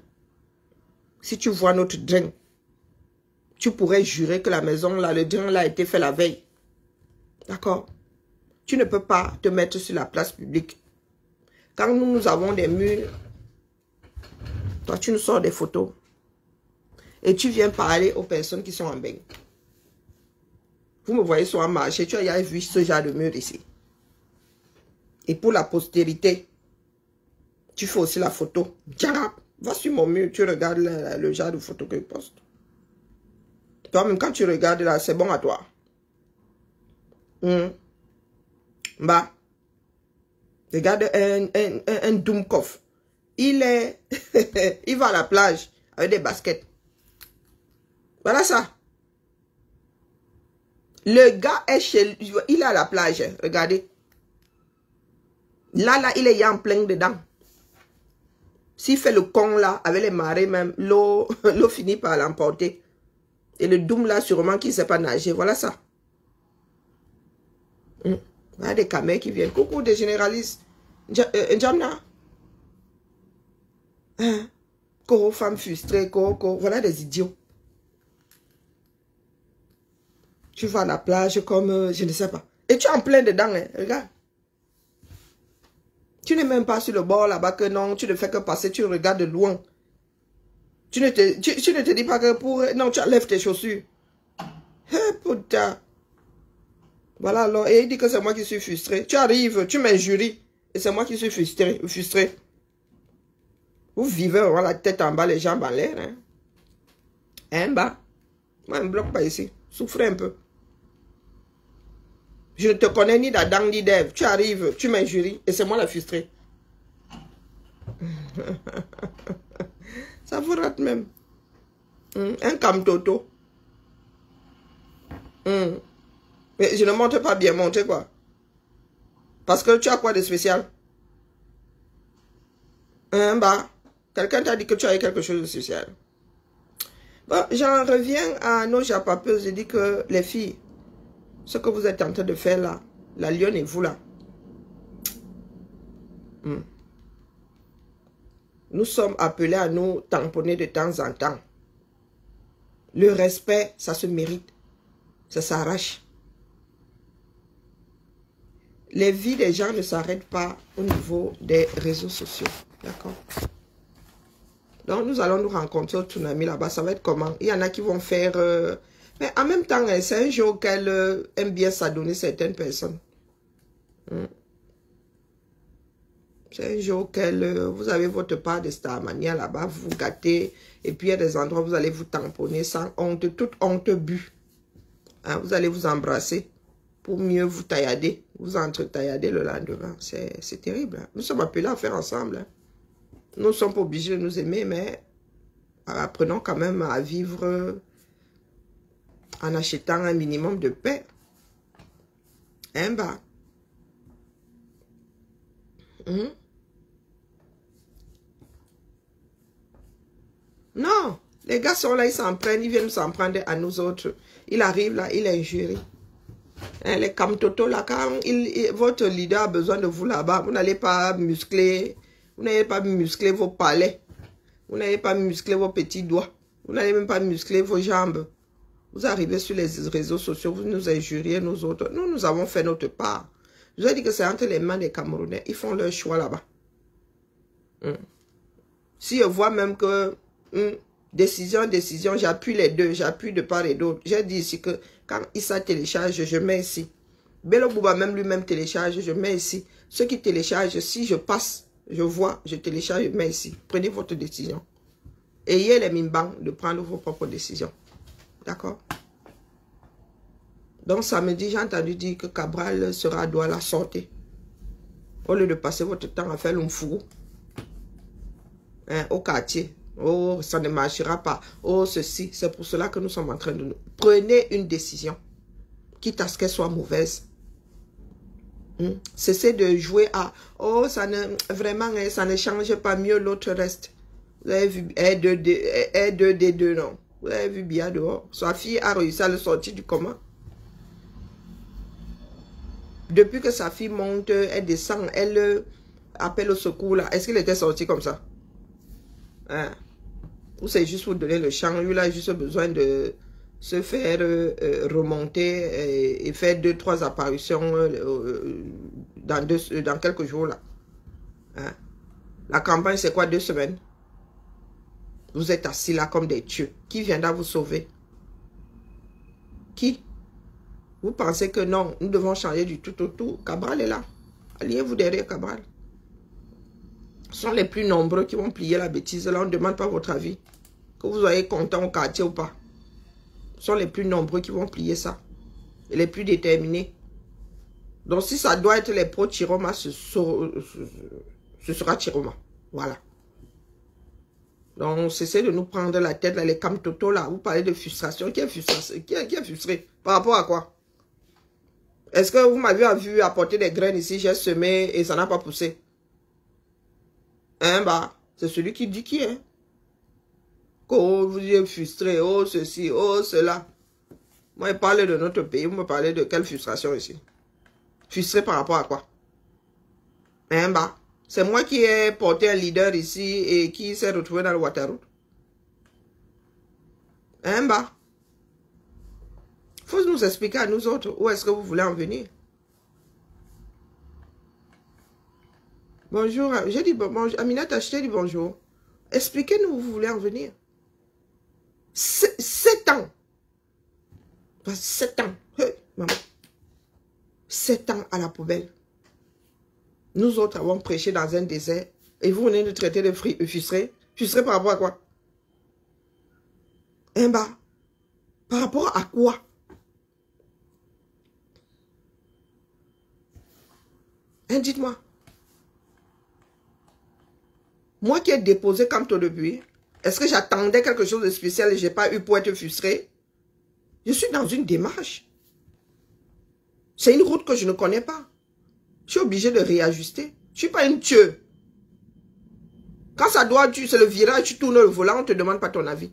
[SPEAKER 1] Si tu vois notre drain, tu pourrais jurer que la maison là, le drain là a été fait la veille. D'accord? Tu ne peux pas te mettre sur la place publique. Quand nous avons des murs, toi tu nous sors des photos. Et tu viens parler aux personnes qui sont en bain. Vous me voyez sur un marché, tu as vu ce genre de mur ici. Et pour la postérité, tu fais aussi la photo. Va sur mon mur, tu regardes le genre de photo que je poste. Toi-même, quand tu regardes là, c'est bon à toi. Bah, regarde un Doomkov. Il va à la plage avec des baskets. Voilà ça. Le gars est il est à la plage. Regardez. Là, il est en plein dedans. S'il fait le con là, avec les marées même, l'eau finit par l'emporter. Et le Doom là, sûrement qu'il ne sait pas nager. Voilà ça. Il y a des camés qui viennent. Coucou des généralistes. Njamna. Koro, femme frustrée, Koro. Voilà des idiots. Tu vas à la plage comme, je ne sais pas. Et tu es en plein dedans, hein, regarde. Tu n'es même pas sur le bord là-bas que non, tu ne fais que passer, tu regardes de loin. Tu ne te dis pas que pour... Non, tu enlèves tes chaussures. Putain. Voilà alors, et il dit que c'est moi qui suis frustré. Tu arrives, tu m'injuries, et c'est moi qui suis frustré. Vous vivez, avoir la tête en bas, les jambes en l'air. Hein? Hein, bas. Moi, je ne bloque pas ici. Souffrez un peu. Je ne te connais ni d'Adam ni d'Ève. Tu arrives, tu m'injuries, et c'est moi la frustrée. Ça vous rate même. Un camtoto. Mais je ne monte pas bien, monter quoi. Parce que tu as quoi de spécial? Bah, quelqu'un t'a dit que tu avais quelque chose de spécial. Bon, j'en reviens à nos japapeuses. Je dis que les filles, ce que vous êtes en train de faire là, la lionne et vous là. Nous sommes appelés à nous tamponner de temps en temps. Le respect, ça se mérite. Ça s'arrache. Les vies des gens ne s'arrêtent pas au niveau des réseaux sociaux. D'accord? Donc, nous allons nous rencontrer au Tsunami là-bas. Ça va être comment? Il y en a qui vont faire... Mais en même temps, c'est un jeu auquel aime bien s'adonner certaines personnes. C'est un jeu auquel vous avez votre part de Starmania là-bas. Vous vous gâtez. Et puis, il y a des endroits où vous allez vous tamponner sans honte. Toute honte bu. Hein, vous allez vous embrasser pour mieux vous taillader. Vous entre-taillader le lendemain. C'est terrible. Hein. Nous sommes appelés à faire ensemble. Hein. Nous ne sommes pas obligés de nous aimer, mais apprenons quand même à vivre en achetant un minimum de paix. Hein, bah. Non, les gars sont là, ils s'en prennent, ils viennent s'en prendre à nous autres. Il arrive là, il injurie. Hein, les camtotos là, quand votre leader a besoin de vous là-bas, vous n'allez pas muscler, vous n'allez pas muscler vos palais, vous n'allez pas muscler vos petits doigts, vous n'allez même pas muscler vos jambes. Vous arrivez sur les réseaux sociaux, vous nous injuriez, nous autres. Nous avons fait notre part. Je vous ai dit que c'est entre les mains des Camerounais. Ils font leur choix là-bas. Si je vois même que décision, j'appuie les deux, j'appuie de part et d'autre. J'ai dit ici que quand Issa télécharge, je mets ici. Bello Bouba même lui-même télécharge, je mets ici. Ceux qui téléchargent, si je passe, je vois, je télécharge, je mets ici. Prenez votre décision. Ayez les mimbans de prendre vos propres décisions. D'accord? Donc samedi, j'ai entendu dire que Cabral sera à Douala, sortez. Au lieu de passer votre temps à faire l'umfou. Hein, au quartier. Oh, ça ne marchera pas. Oh, ceci. C'est pour cela que nous sommes en train de nous... Prenez une décision. Quitte à ce qu'elle soit mauvaise. Cessez de jouer à... Oh, ça ne... Vraiment, ça ne change pas mieux, l'autre reste. Vous avez vu... R2D2, non. Vous avez vu bien dehors. Sa fille a réussi à le sortir du coma. Depuis que sa fille monte, elle descend, elle appelle au secours là. Est-ce qu'il était sorti comme ça? Hein? Ou c'est juste pour donner le champ? Lui là a juste besoin de se faire remonter et faire 2-3 apparitions dans quelques jours là. Hein? La campagne c'est quoi? 2 semaines? Vous êtes assis là comme des dieux. Qui viendra vous sauver? Qui? Vous pensez que non, nous devons changer du tout au tout. Cabral est là. Alliez-vous derrière Cabral. Ce sont les plus nombreux qui vont plier la bêtise. Là, on ne demande pas votre avis. Que vous soyez content au quartier ou pas. Ce sont les plus nombreux qui vont plier ça. Et les plus déterminés. Donc, si ça doit être les pro-Chiroma, ce sera Chiroma. Voilà. Donc, cessez de nous prendre la tête, là, les camtotos, là. Vous parlez de frustration. Qui est frustré? Qui est frustré? Par rapport à quoi? Est-ce que vous m'avez vu apporter des graines ici, j'ai semé et ça n'a pas poussé? Hein, bah, c'est celui qui dit qui est. Oh, vous êtes frustré, oh, ceci, oh, cela. Moi, je parle de notre pays, vous me parlez de quelle frustration ici? Frustré par rapport à quoi? Hein, bah, c'est moi qui ai porté un leader ici et qui s'est retrouvé dans le Waterloo. Hein, bah. Faut nous expliquer à nous autres où est-ce que vous voulez en venir. Bonjour, j'ai dit bonjour. Aminata, je t'ai dit bonjour. Expliquez-nous où vous voulez en venir. 7 ans. 7 ans. Hey, maman. 7 ans à la poubelle. Nous autres avons prêché dans un désert et vous venez nous traiter de frustrés. Frustrés par rapport à quoi? Hein, bah. Par rapport à quoi? Hein, dites-moi. Moi qui ai déposé comme toi depuis, est-ce que j'attendais quelque chose de spécial et je n'ai pas eu pour être frustré? Je suis dans une démarche. C'est une route que je ne connais pas. Je suis obligé de réajuster. Je ne suis pas une tueuse. Quand ça doit, c'est le virage, tu tournes le volant, on ne te demande pas ton avis.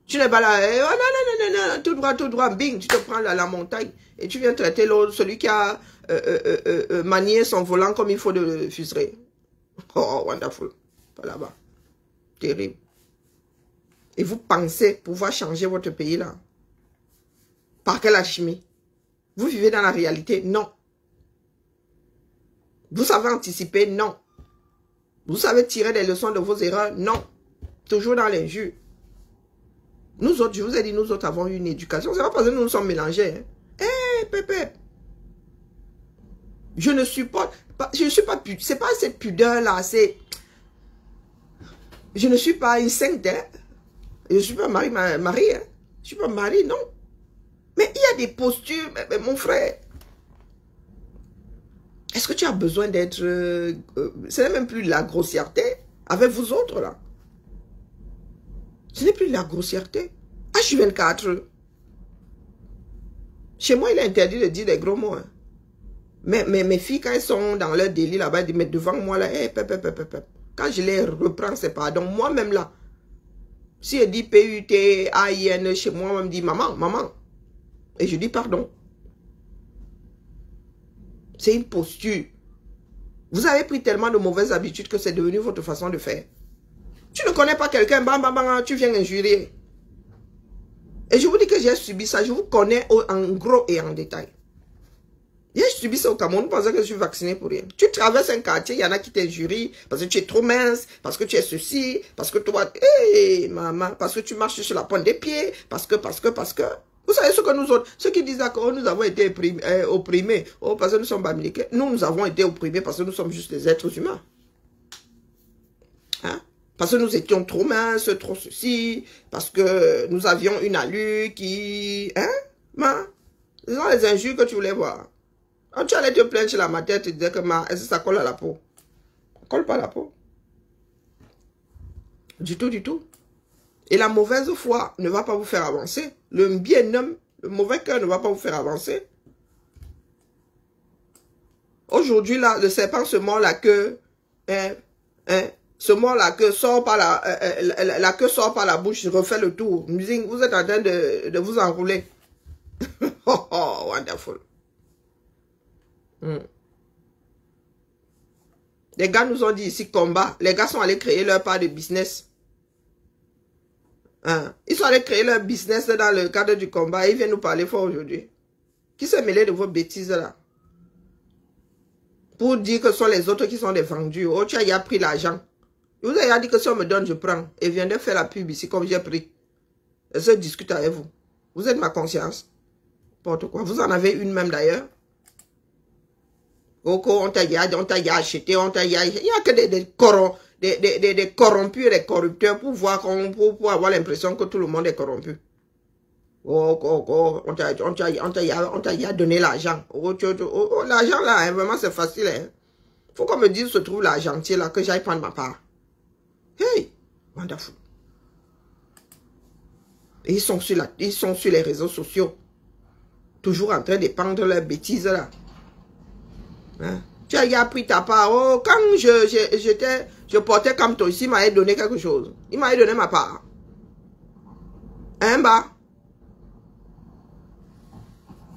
[SPEAKER 1] Tu n'es pas là, oh, non, tout droit, bing, tu te prends la montagne et tu viens traiter l'autre, celui qui a manié son volant comme il faut de frustrer. Oh, wonderful. Pas là-bas. Terrible. Et vous pensez pouvoir changer votre pays là? Par quelle alchimie? Vous vivez dans la réalité? Non. Vous savez anticiper? Non. Vous savez tirer des leçons de vos erreurs? Non. Toujours dans l'injure. Nous autres, je vous ai dit, nous autres avons eu une éducation. C'est pas parce que nous nous sommes mélangés. Hé, pépé. Je ne supporte pas, je ne suis pas, c'est pas cette pudeur là, c'est, je ne suis pas une sainte, hein? Je ne suis pas Marie, hein? Je suis pas Marie, non. Mais il y a des postures, mais mon frère. Est-ce que tu as besoin d'être, ce n'est même plus la grossièreté avec vous autres là. Ce n'est plus la grossièreté. H24. Chez moi, il est interdit de dire des gros mots. Hein. Mais mes filles, quand elles sont dans leur délit là-bas, elles disent, mais devant moi là, hey, quand je les reprends, c'est pardon. Moi-même là, si elle dit P-U-T-A-I-N chez moi, on me dit maman. Et je dis pardon. C'est une posture. Vous avez pris tellement de mauvaises habitudes que c'est devenu votre façon de faire. Tu ne connais pas quelqu'un, bam, bam, bam, tu viens injurier. Et je vous dis que j'ai subi ça. Je vous connais en gros et en détail. J'ai subi ça au Cameroun. Vous pensez que je suis vacciné pour rien. Tu traverses un quartier, il y en a qui t'injurient parce que tu es trop mince, parce que tu es ceci, parce que toi, hé, maman, parce que tu marches sur la pointe des pieds, parce que. Vous savez ce que nous autres, ceux qui disent que nous avons été opprimés, oh, parce que nous sommes bamiliqués. Nous avons été opprimés parce que nous sommes juste des êtres humains. Hein? Parce que nous étions trop minces, trop ceci, parce que nous avions une allure qui... Hein? Ma, ce sont les injures que tu voulais voir. Quand tu allais te plaindre chez la matière, tu disais que est-ce que ça colle à la peau? Ça ne colle pas à la peau. Du tout, du tout. Et la mauvaise foi ne va pas vous faire avancer. Le bien-homme, le mauvais cœur ne va pas vous faire avancer. Aujourd'hui, là, le serpent se mord la queue. Se mord la queue, sort par la queue sort par la bouche, refait le tour. Vous êtes en train de vous enrouler. Oh, oh, wonderful. Les gars nous ont dit ici combat. Les gars sont allés créer leur part de business. Ils sont allés créer leur business dans le cadre du combat et ils viennent nous parler fort aujourd'hui. Qui s'est mêlé de vos bêtises là? Pour dire que ce sont les autres qui sont des vendus. Oh, tu as pris l'argent. Je vous ai dit que si on me donne, je prends. Et viens de faire la pub ici comme j'ai pris. Et je discute avec vous. Vous êtes ma conscience. N'importe quoi. Vous en avez une même d'ailleurs. On t'a acheté, on t'a il n'y a que des corrompus et des corrupteurs pour voir pour avoir l'impression que tout le monde est corrompu. On t'a donné l'argent. L'argent là, hein, vraiment c'est facile. Hein. Faut qu'on me dise où se trouve l'argentier là, que j'aille prendre ma part. Hey, wonderful. Et ils sont sur les réseaux sociaux. Toujours en train de pendre leurs bêtises là. Hein? Tu as pris ta part. Oh, quand je portais comme toi ici, il m'avait donné quelque chose. Il m'avait donné ma part. Hein, bah?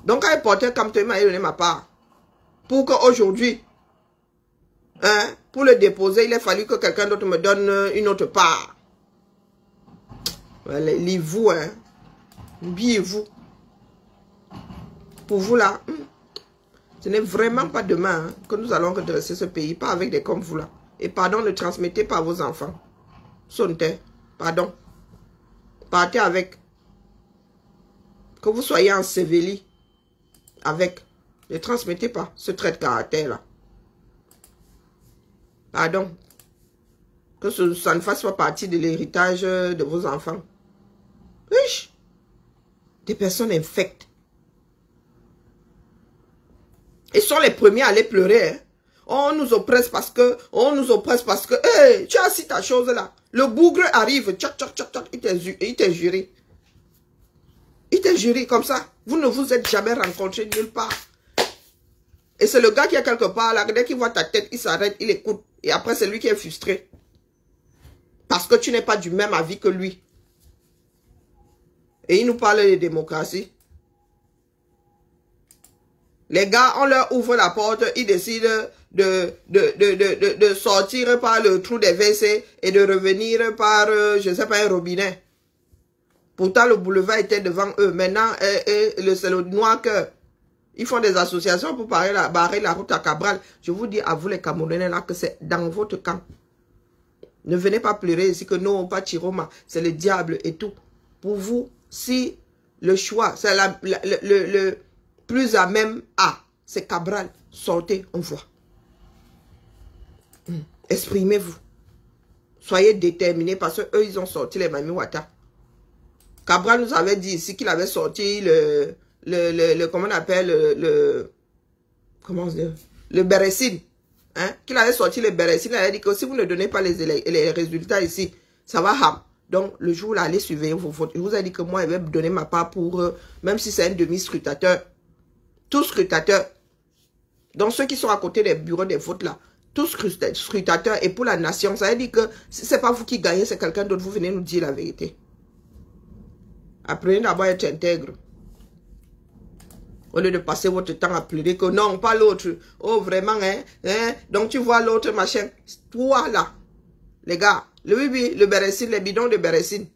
[SPEAKER 1] Donc, quand il portait comme toi, il m'avait donné ma part. Pour qu'aujourd'hui, hein, pour le déposer, il a fallu que quelqu'un d'autre me donne une autre part. Lisez-vous, hein. Oubliez-vous. Pour vous là, ce n'est vraiment pas demain hein, que nous allons redresser ce pays, pas avec des comme vous là. Et pardon, ne transmettez pas à vos enfants. Sonnez, pardon. Partez avec. Que vous soyez enseveli avec. Ne transmettez pas ce trait de caractère là. Pardon. Que ça ne fasse pas partie de l'héritage de vos enfants. Riche. Des personnes infectes. Ils sont les premiers à aller pleurer. Hein. On nous oppresse parce que... Hey, tu as assis ta chose là. Le bougre arrive. Tchac, tchac, tchac, tchac, il t'a juré. Il t'a juré comme ça. Vous ne vous êtes jamais rencontrés nulle part. Et c'est le gars qui est quelque part là. Dès qu'il voit ta tête, il s'arrête, il écoute. Et après, c'est lui qui est frustré. Parce que tu n'es pas du même avis que lui. Et il nous parle de démocratie. Les gars, on leur ouvre la porte, ils décident de sortir par le trou des WC et de revenir par, je ne sais pas, un robinet. Pourtant, le boulevard était devant eux. Maintenant, c'est le noir cœur. Ils font des associations pour barrer la route à Cabral. Je vous dis à vous les Camerounais là que c'est dans votre camp. Ne venez pas pleurer ici que non, pas Chiroma, c'est le diable et tout. Pour vous, si le choix, c'est le plus à même à, c'est Cabral. Sortez, on voit. Exprimez-vous. Soyez déterminés parce que eux ils ont sorti les Mami Wata. Cabral nous avait dit ici qu'il avait sorti comment on appelle, comment on dit, le Bérécine. Hein? Qu'il avait sorti le Bérécine, il avait dit que si vous ne donnez pas les résultats ici, ça va ham. Donc, le jour où là, allez surveiller vos votes. Je vous ai dit que moi, il va donner ma part pour, même si c'est un demi-scrutateur, tous scrutateurs. Donc, ceux qui sont à côté des bureaux des votes là, tous scrutateurs et pour la nation, ça veut dire que si ce n'est pas vous qui gagnez, c'est quelqu'un d'autre, vous venez nous dire la vérité. Apprenez d'abord à être intègre. Au lieu de passer votre temps à pleurer que non, pas l'autre. Oh, vraiment, hein? Donc, tu vois l'autre machin. Toi, là, les gars, le Bérésine, les bidons de Bérésine.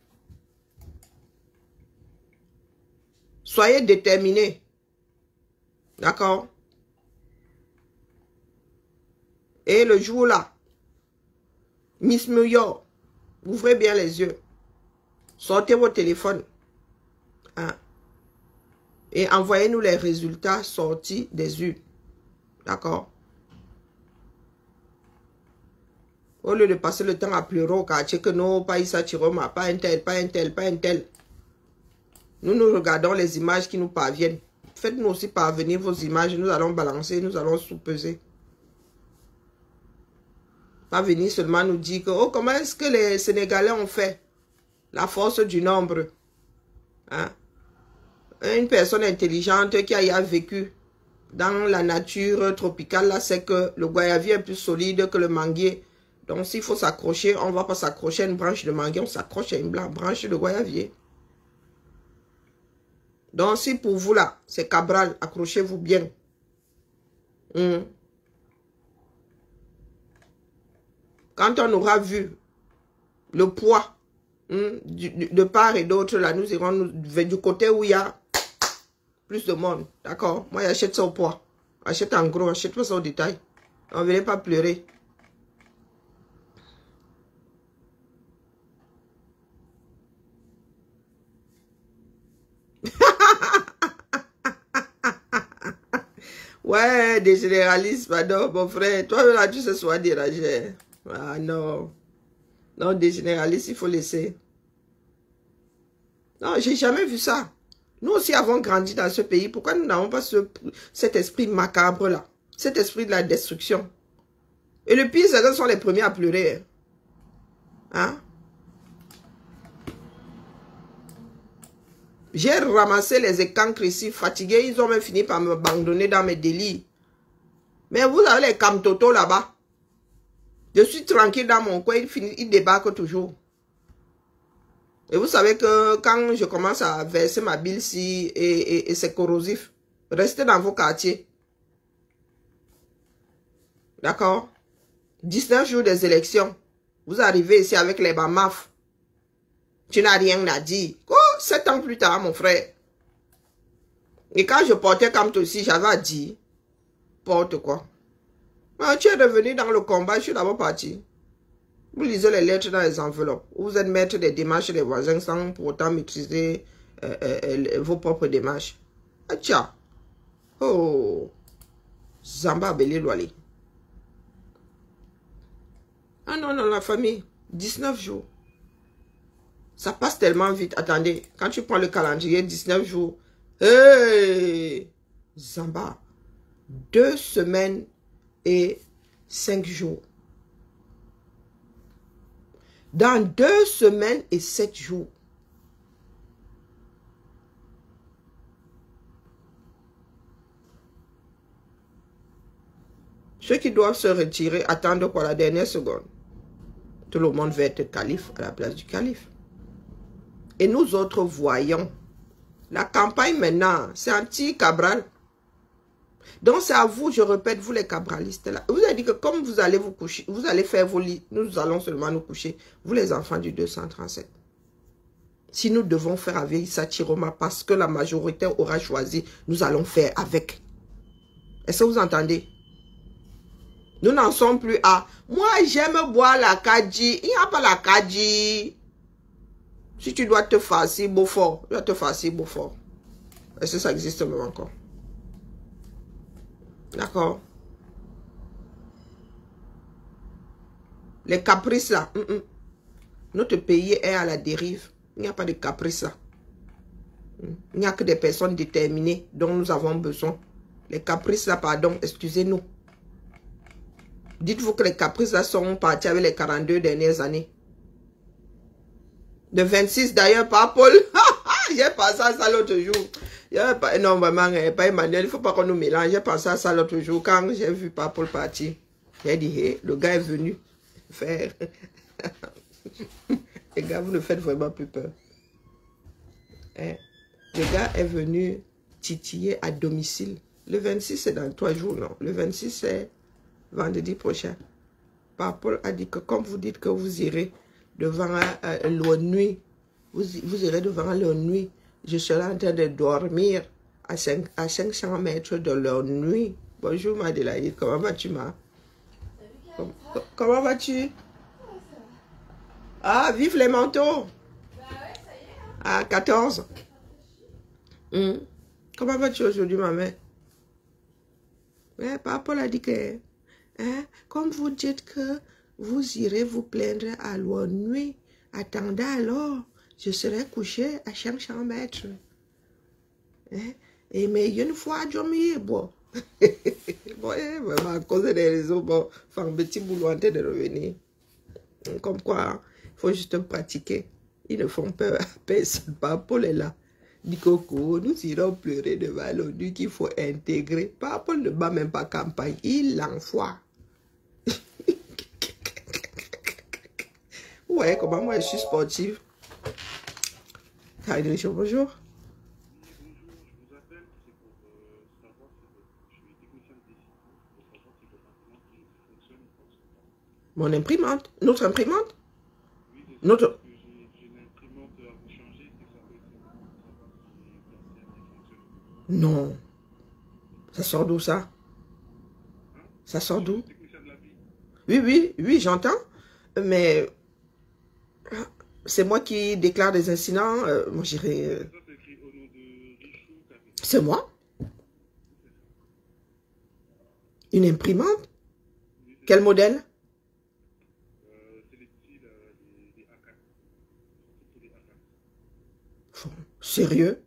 [SPEAKER 1] Soyez déterminés. D'accord? Et le jour là, Miss New York, ouvrez bien les yeux. Sortez vos téléphones. Hein? Et envoyez-nous les résultats sortis des urnes. D'accord? Au lieu de passer le temps à pleurer au quartier que non, pas Issa Chiroma, pas un tel, pas un tel, pas un tel. Nous regardons les images qui nous parviennent. Faites-nous aussi parvenir vos images. Nous allons balancer, nous allons sous-peser. Pas venir seulement nous dire que, oh, comment est-ce que les Sénégalais ont fait? La force du nombre. Hein? Une personne intelligente qui a vécu dans la nature tropicale, là, c'est que le guayavier est plus solide que le manguier. Donc, s'il faut s'accrocher, on ne va pas s'accrocher à une branche de manguier, on s'accroche à une branche de guayavier. Donc, si pour vous, là, c'est Cabral, accrochez-vous bien. Quand on aura vu le poids de part et d'autre, là, nous irons du côté où il y a plus de monde. D'accord? Moi, j'achète ça au poids. Achète en gros, achète pas ça au détail. On ne venait pas pleurer. Ouais, des généralistes, pardon, mon frère. Toi, là, tu sais soit dérangé. Ah non. Non, des généralistes, il faut laisser. Non, j'ai jamais vu ça. Nous aussi avons grandi dans ce pays. Pourquoi nous n'avons pas cet esprit macabre-là? Cet esprit de la destruction. Et le pire, c'est que ce sont les premiers à pleurer. Hein? J'ai ramassé les écancres ici, fatigués. Ils ont même fini par m'abandonner dans mes délits. Mais vous avez les camtotos là-bas. Je suis tranquille dans mon coin, ils débarquent toujours. Et vous savez que quand je commence à verser ma bile ici et c'est corrosif, restez dans vos quartiers. D'accord? 19 jours des élections. Vous arrivez ici avec les BAMAF. Tu n'as rien à dire. Oh, 7 ans plus tard, mon frère. Et quand je portais comme toi aussi, j'avais à dire. Porte quoi? Ah, tu es revenu dans le combat, je suis d'abord parti. Vous lisez les lettres dans les enveloppes. Vous êtes maître des démarches des voisins sans pour autant maîtriser vos propres démarches. Ah, tiens. Oh. Zamba Belé Loali. Ah non, non, la famille. 19 jours. Ça passe tellement vite. Attendez, quand tu prends le calendrier, 19 jours. Hey! Zamba. 2 semaines et 5 jours. Dans 2 semaines et 7 jours. Ceux qui doivent se retirer attendent pour la dernière seconde. Tout le monde va être calife à la place du calife. Et nous autres voyons. La campagne maintenant, c'est anti-Cabral. Donc c'est à vous, je répète, vous les cabralistes là. Vous avez dit que comme vous allez vous coucher, vous allez faire vos lits, nous allons seulement nous coucher. Vous les enfants du 237. Si nous devons faire avec Issa Chiroma parce que la majorité aura choisi, nous allons faire avec. Est-ce que vous entendez? Nous n'en sommes plus à... Moi, j'aime boire la Kadji. Il n'y a pas la Kadji. Si tu dois te farcir Beaufort, tu dois te farcir Beaufort. Est-ce que ça existe même encore? D'accord? Les caprices là. Notre pays est à la dérive. Il n'y a pas de caprices là. Il n'y a que des personnes déterminées dont nous avons besoin. Les caprices là, pardon, excusez-nous. Dites-vous que les caprices là sont partis avec les 42 dernières années. De 26 d'ailleurs par Paul. J'ai pensé à ça l'autre jour. Non, vraiment, pas Emmanuel, il ne faut pas qu'on nous mélange. J'ai pensé à ça l'autre jour quand j'ai vu par Paul partir. J'ai dit, hey, le gars est venu faire. Les gars, vous ne faites vraiment plus peur. Hein? Le gars est venu titiller à domicile. Le 26, c'est dans 3 jours, non. Le 26, c'est vendredi prochain. Papa Paul a dit que comme vous dites que vous irez devant l'ONU, vous irez devant l'ONU, je serai en train de dormir à 500 mètres de l'ONU. Bonjour Madélaïde, comment vas-tu, ma? Comment vas-tu? Ah, vive les manteaux! À 14. Comment vas-tu aujourd'hui, ma mère? Ouais, Papa Paul a dit que, hein, comme vous dites que vous irez vous plaindre à l'ONU, attendez alors, je serai couché à 500 mètres. Hein? Et mais une fois, je m'y bon. Bon, vraiment, à cause des réseaux, bon, faire un petit boulot en train de revenir. Comme quoi, il faut juste pratiquer. Ils ne font peur à personne. Papa Paul est là. Dit Coco, nous irons pleurer devant l'ONU qu'il faut intégrer. Papa Paul ne bat même pas campagne. Il l'envoie. Ouais, comment moi je suis sportive. Bonjour. Mon imprimante? Notre imprimante? Notre... Non. Ça sort d'où ça? Ça sort d'où? Oui, j'entends. Mais c'est moi qui déclare des incidents. Moi, j'irai... C'est moi? Une imprimante? Quel modèle? Sérieux?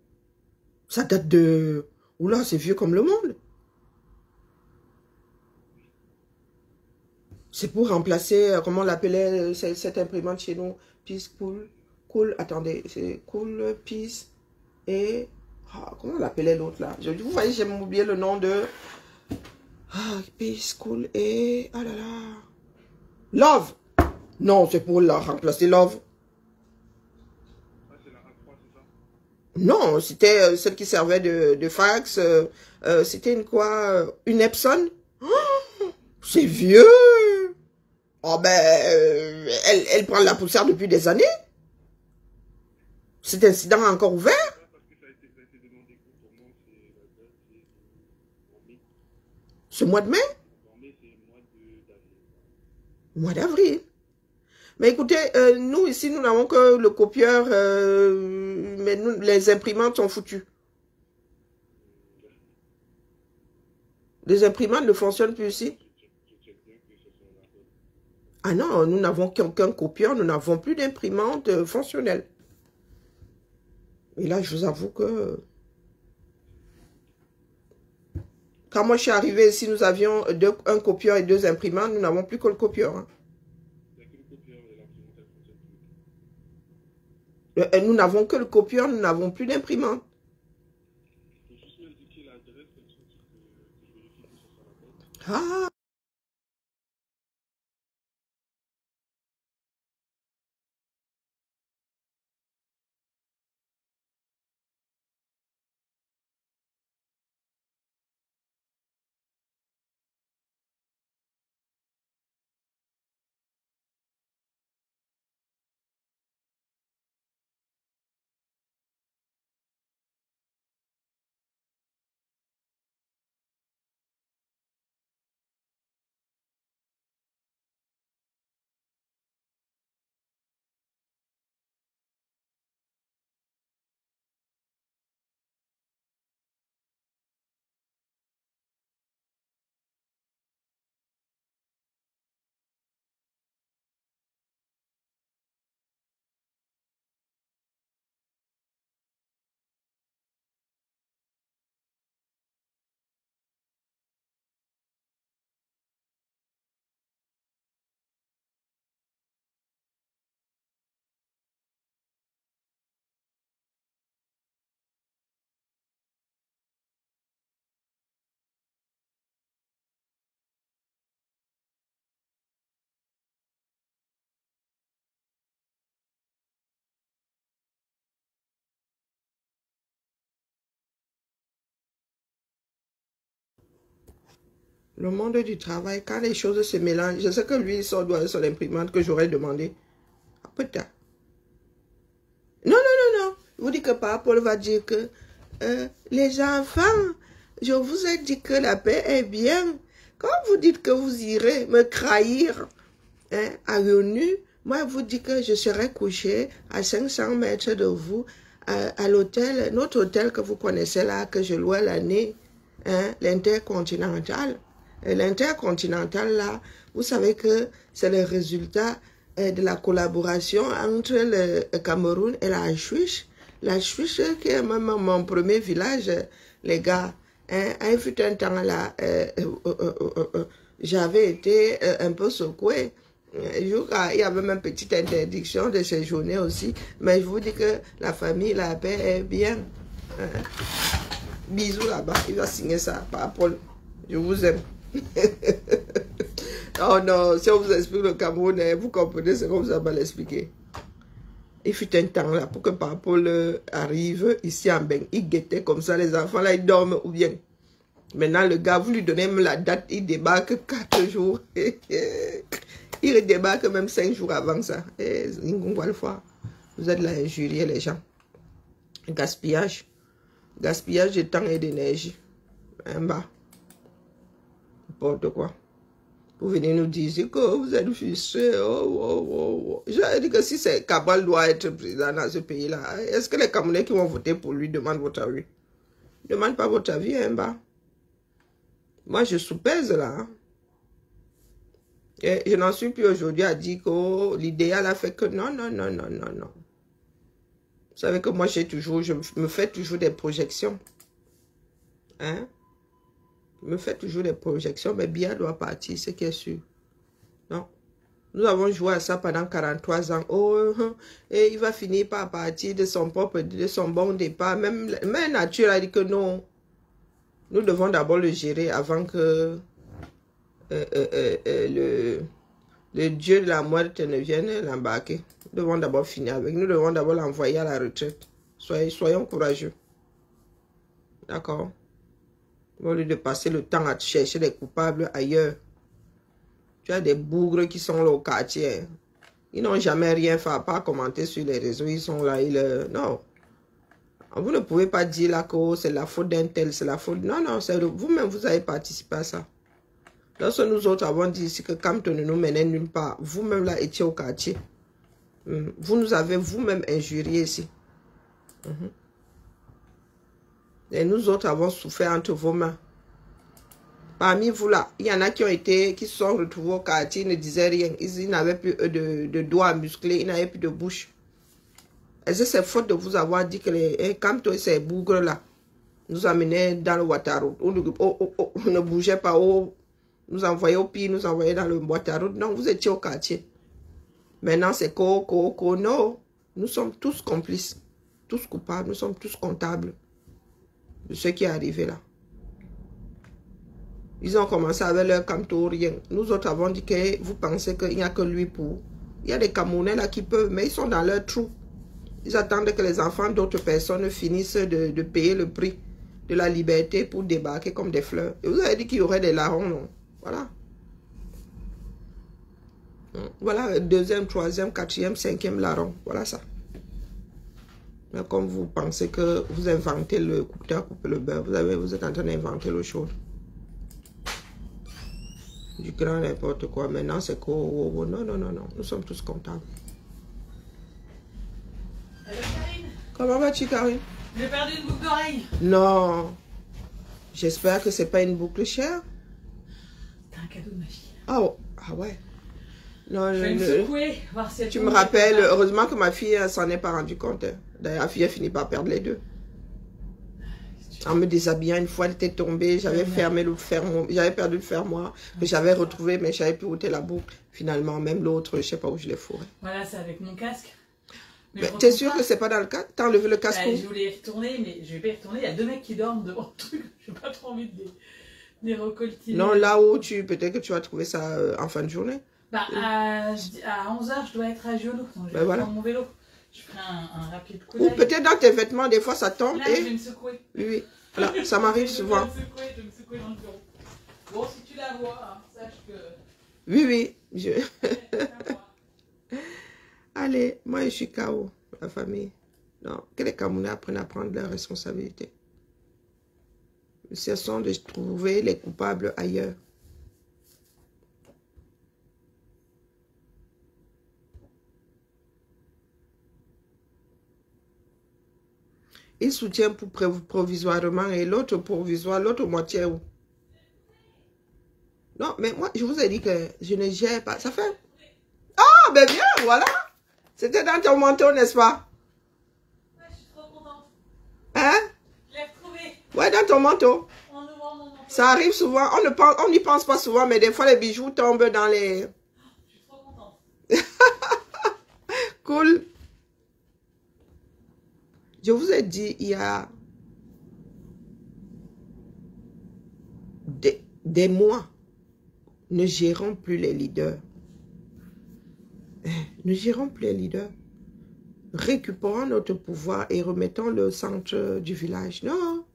[SPEAKER 1] Ça date de... Oula, c'est vieux comme le monde. C'est pour remplacer, comment on l'appelait, cette imprimante chez nous? Peace, cool, attendez, c'est cool, peace, et... comment on l'appelait l'autre là? Vous voyez, j'ai oublié le nom de... peace, cool, et... Ah là là... Love! Non, c'est pour la remplacer Love. Non, c'était celle qui servait de fax. C'était une quoi? Une Epson? Oh, c'est vieux. Oh ben, elle prend la poussière depuis des années. Cet incident est encore ouvert. Ce mois de mai? Mois d'avril. Mais écoutez, nous ici, nous n'avons que le copieur, mais nous, les imprimantes sont foutues. Les imprimantes ne fonctionnent plus ici. Ah non, nous n'avons qu'un copieur, nous n'avons plus d'imprimante fonctionnelle. Et là, je vous avoue que... Quand moi je suis arrivé ici, nous avions un copieur et 2 imprimantes, nous n'avons plus que le copieur. Hein. Nous n'avons que le copieur, nous n'avons plus d'imprimante. Ah, Le monde du travail, quand les choses se mélangent, je sais que lui, il sort sur l'imprimante que j'aurais demandé. Ah, peut-être. Non, non, non, non. Vous dites que Papa Paul va dire que les enfants, je vous ai dit que la paix est bien. Quand vous dites que vous irez me trahir hein, à l'ONU, moi, je vous dis que je serai couché à 500 mètres de vous, à l'hôtel, notre hôtel que vous connaissez là, que je louais l'année, hein, l'Intercontinental. L'Intercontinental là, vous savez que c'est le résultat de la collaboration entre le Cameroun et la Suisse. La Suisse, qui est même mon premier village, les gars, hein, il fut un temps là, j'avais été un peu secoué. Il y avait même une petite interdiction de séjourner aussi. Mais je vous dis que la famille, la paix est bien. Bisous là-bas. Il va signer ça par Paul. Je vous aime. Oh non, si on vous explique le Cameroun, vous comprenez ce qu'on vous a mal expliqué. Il fut un temps là pour que Papa Paul arrive ici en Beng. Il guettait comme ça, les enfants là, ils dorment ou bien. Maintenant, le gars, vous lui donnez même la date, il débarque 4 jours. Il débarque même 5 jours avant ça. Et vous êtes là à injurier les gens. Gaspillage. Gaspillage de temps et d'énergie. En bas. N'importe quoi. Vous venez nous dire que vous êtes frustrés. Je dis que si Cabral doit être président dans ce pays-là, est-ce que les Camerounais qui vont voter pour lui demandent votre avis? Ne demandent pas votre avis, hein, bas. Moi, je soupèse là. Hein. Et je n'en suis plus aujourd'hui à dire que l'idéal a fait que non, non, non, non, non, non. Vous savez que moi, je me fais toujours des projections. Hein? Je me fais toujours des projections, mais bien doit partir, c'est qui est sûr. Non. Nous avons joué à ça pendant 43 ans. Oh, et il va finir par partir de son propre, de son bon départ. Même nature a dit que non. Nous devons d'abord le gérer avant que le dieu de la muerte ne vienne l'embarquer. Nous devons d'abord finir avec. Nous devons d'abord l'envoyer à la retraite. Soyons courageux. D'accord? Au lieu de passer le temps à chercher les coupables ailleurs. Tu as des bougres qui sont là au quartier. Ils n'ont jamais rien fait à part commenter sur les réseaux. Ils sont là. Non. Vous ne pouvez pas dire là que c'est la faute d'un tel, c'est la faute. Non, non, c'est vous-même, vous avez participé à ça. Lorsque nous autres avons dit ici que Campton ne nous menait nulle part, vous-même là étiez au quartier. Vous nous avez vous-même injuriés ici. Et nous autres avons souffert entre vos mains. Parmi vous là, il y en a qui se sont retrouvés au quartier, ils ne disaient rien. Ils n'avaient plus de doigts musclés, ils n'avaient plus de bouche. Est-ce que c'est faute de vous avoir dit que quand ces bougres là nous amenaient dans le Ouattara, on ne bougeait pas, nous envoyaient au pire, nous envoyaient dans le Ouattara. Non, vous étiez au quartier. Maintenant c'est non. Nous sommes tous complices, tous coupables, nous sommes tous comptables de ce qui est arrivé là. Ils ont commencé avec leur Camto, rien. Nous autres avons dit que vous pensez qu'il n'y a que lui pour. Il y a des Camerounais là qui peuvent, mais ils sont dans leur trou. Ils attendent que les enfants d'autres personnes finissent de payer le prix de la liberté pour débarquer comme des fleurs. Et vous avez dit qu'il y aurait des larrons, non? Voilà. Voilà, deuxième, troisième, quatrième, cinquième larron. Voilà ça. Mais comme vous pensez que vous inventez le couteau couper le beurre, vous êtes en train d'inventer l'eau chaude. Du grand n'importe quoi. Maintenant, c'est que... non, non, non, non. Nous sommes tous comptables. Comment vas-tu, Karine?
[SPEAKER 2] J'ai perdu une boucle d'oreille.
[SPEAKER 1] Non. J'espère que c'est pas une boucle chère.
[SPEAKER 2] C'est un cadeau de ma fille.
[SPEAKER 1] Ah ouais. Non,
[SPEAKER 2] je vais me secouer, voir si elle
[SPEAKER 1] tu me rappelles, heureusement que ma fille s'en est pas rendue compte. D'ailleurs, la fille a fini par perdre les deux. En me déshabillant, une fois, elle était tombée, j'avais fermé le fermoir, j'avais perdu le fermoir, mais j'avais retrouvé, mais je savais plus où était la boucle. Finalement, même l'autre, je sais pas où je l'ai fourré.
[SPEAKER 2] Voilà, c'est avec mon casque.
[SPEAKER 1] Tu es sûr que c'est pas dans le casque? T'as enlevé le casque?
[SPEAKER 2] Je voulais y retourner, mais je vais pas y retourner. Il y a 2 mecs qui dorment devant le truc. J'ai pas trop envie de les recoltiner.
[SPEAKER 1] Non, là où peut-être que tu vas trouver ça en fin de journée.
[SPEAKER 2] Bah, à 11h, je dois être à Giolo. Donc, je vais prendre mon vélo. Je ferai un rapide coup d'œil.
[SPEAKER 1] Ou peut-être dans tes vêtements, des fois, ça tombe.
[SPEAKER 2] Là, je vais me secouer.
[SPEAKER 1] Oui, oui. Voilà, ça m'arrive souvent.
[SPEAKER 2] Je vais me secouer dans le bureau. Bon, si tu l'as la vois, hein. Sache que...
[SPEAKER 1] Oui, oui. Allez, moi je suis KO, la famille. Non, que les Camerounais apprennent à prendre leurs responsabilités. Cessons de trouver les coupables ailleurs. Il soutient pour provisoirement et l'autre provisoire, l'autre moitié où? Non, mais moi, je vous ai dit que je ne gère pas. Ça fait... Ah, ben bien, voilà. C'était dans ton manteau, n'est-ce pas?
[SPEAKER 2] Ouais, je suis trop contente.
[SPEAKER 1] Hein?
[SPEAKER 2] Je l'ai retrouvé.
[SPEAKER 1] Ouais, dans ton manteau.
[SPEAKER 2] En ouvrant mon manteau.
[SPEAKER 1] Ça arrive souvent. On n'y pense pas souvent, mais des fois, les bijoux tombent dans les...
[SPEAKER 2] Je suis trop contente.
[SPEAKER 1] Cool. Je vous ai dit, il y a des mois, ne gérons plus les leaders. Ne gérons plus les leaders. Récupérons notre pouvoir et remettons le centre du village. Non.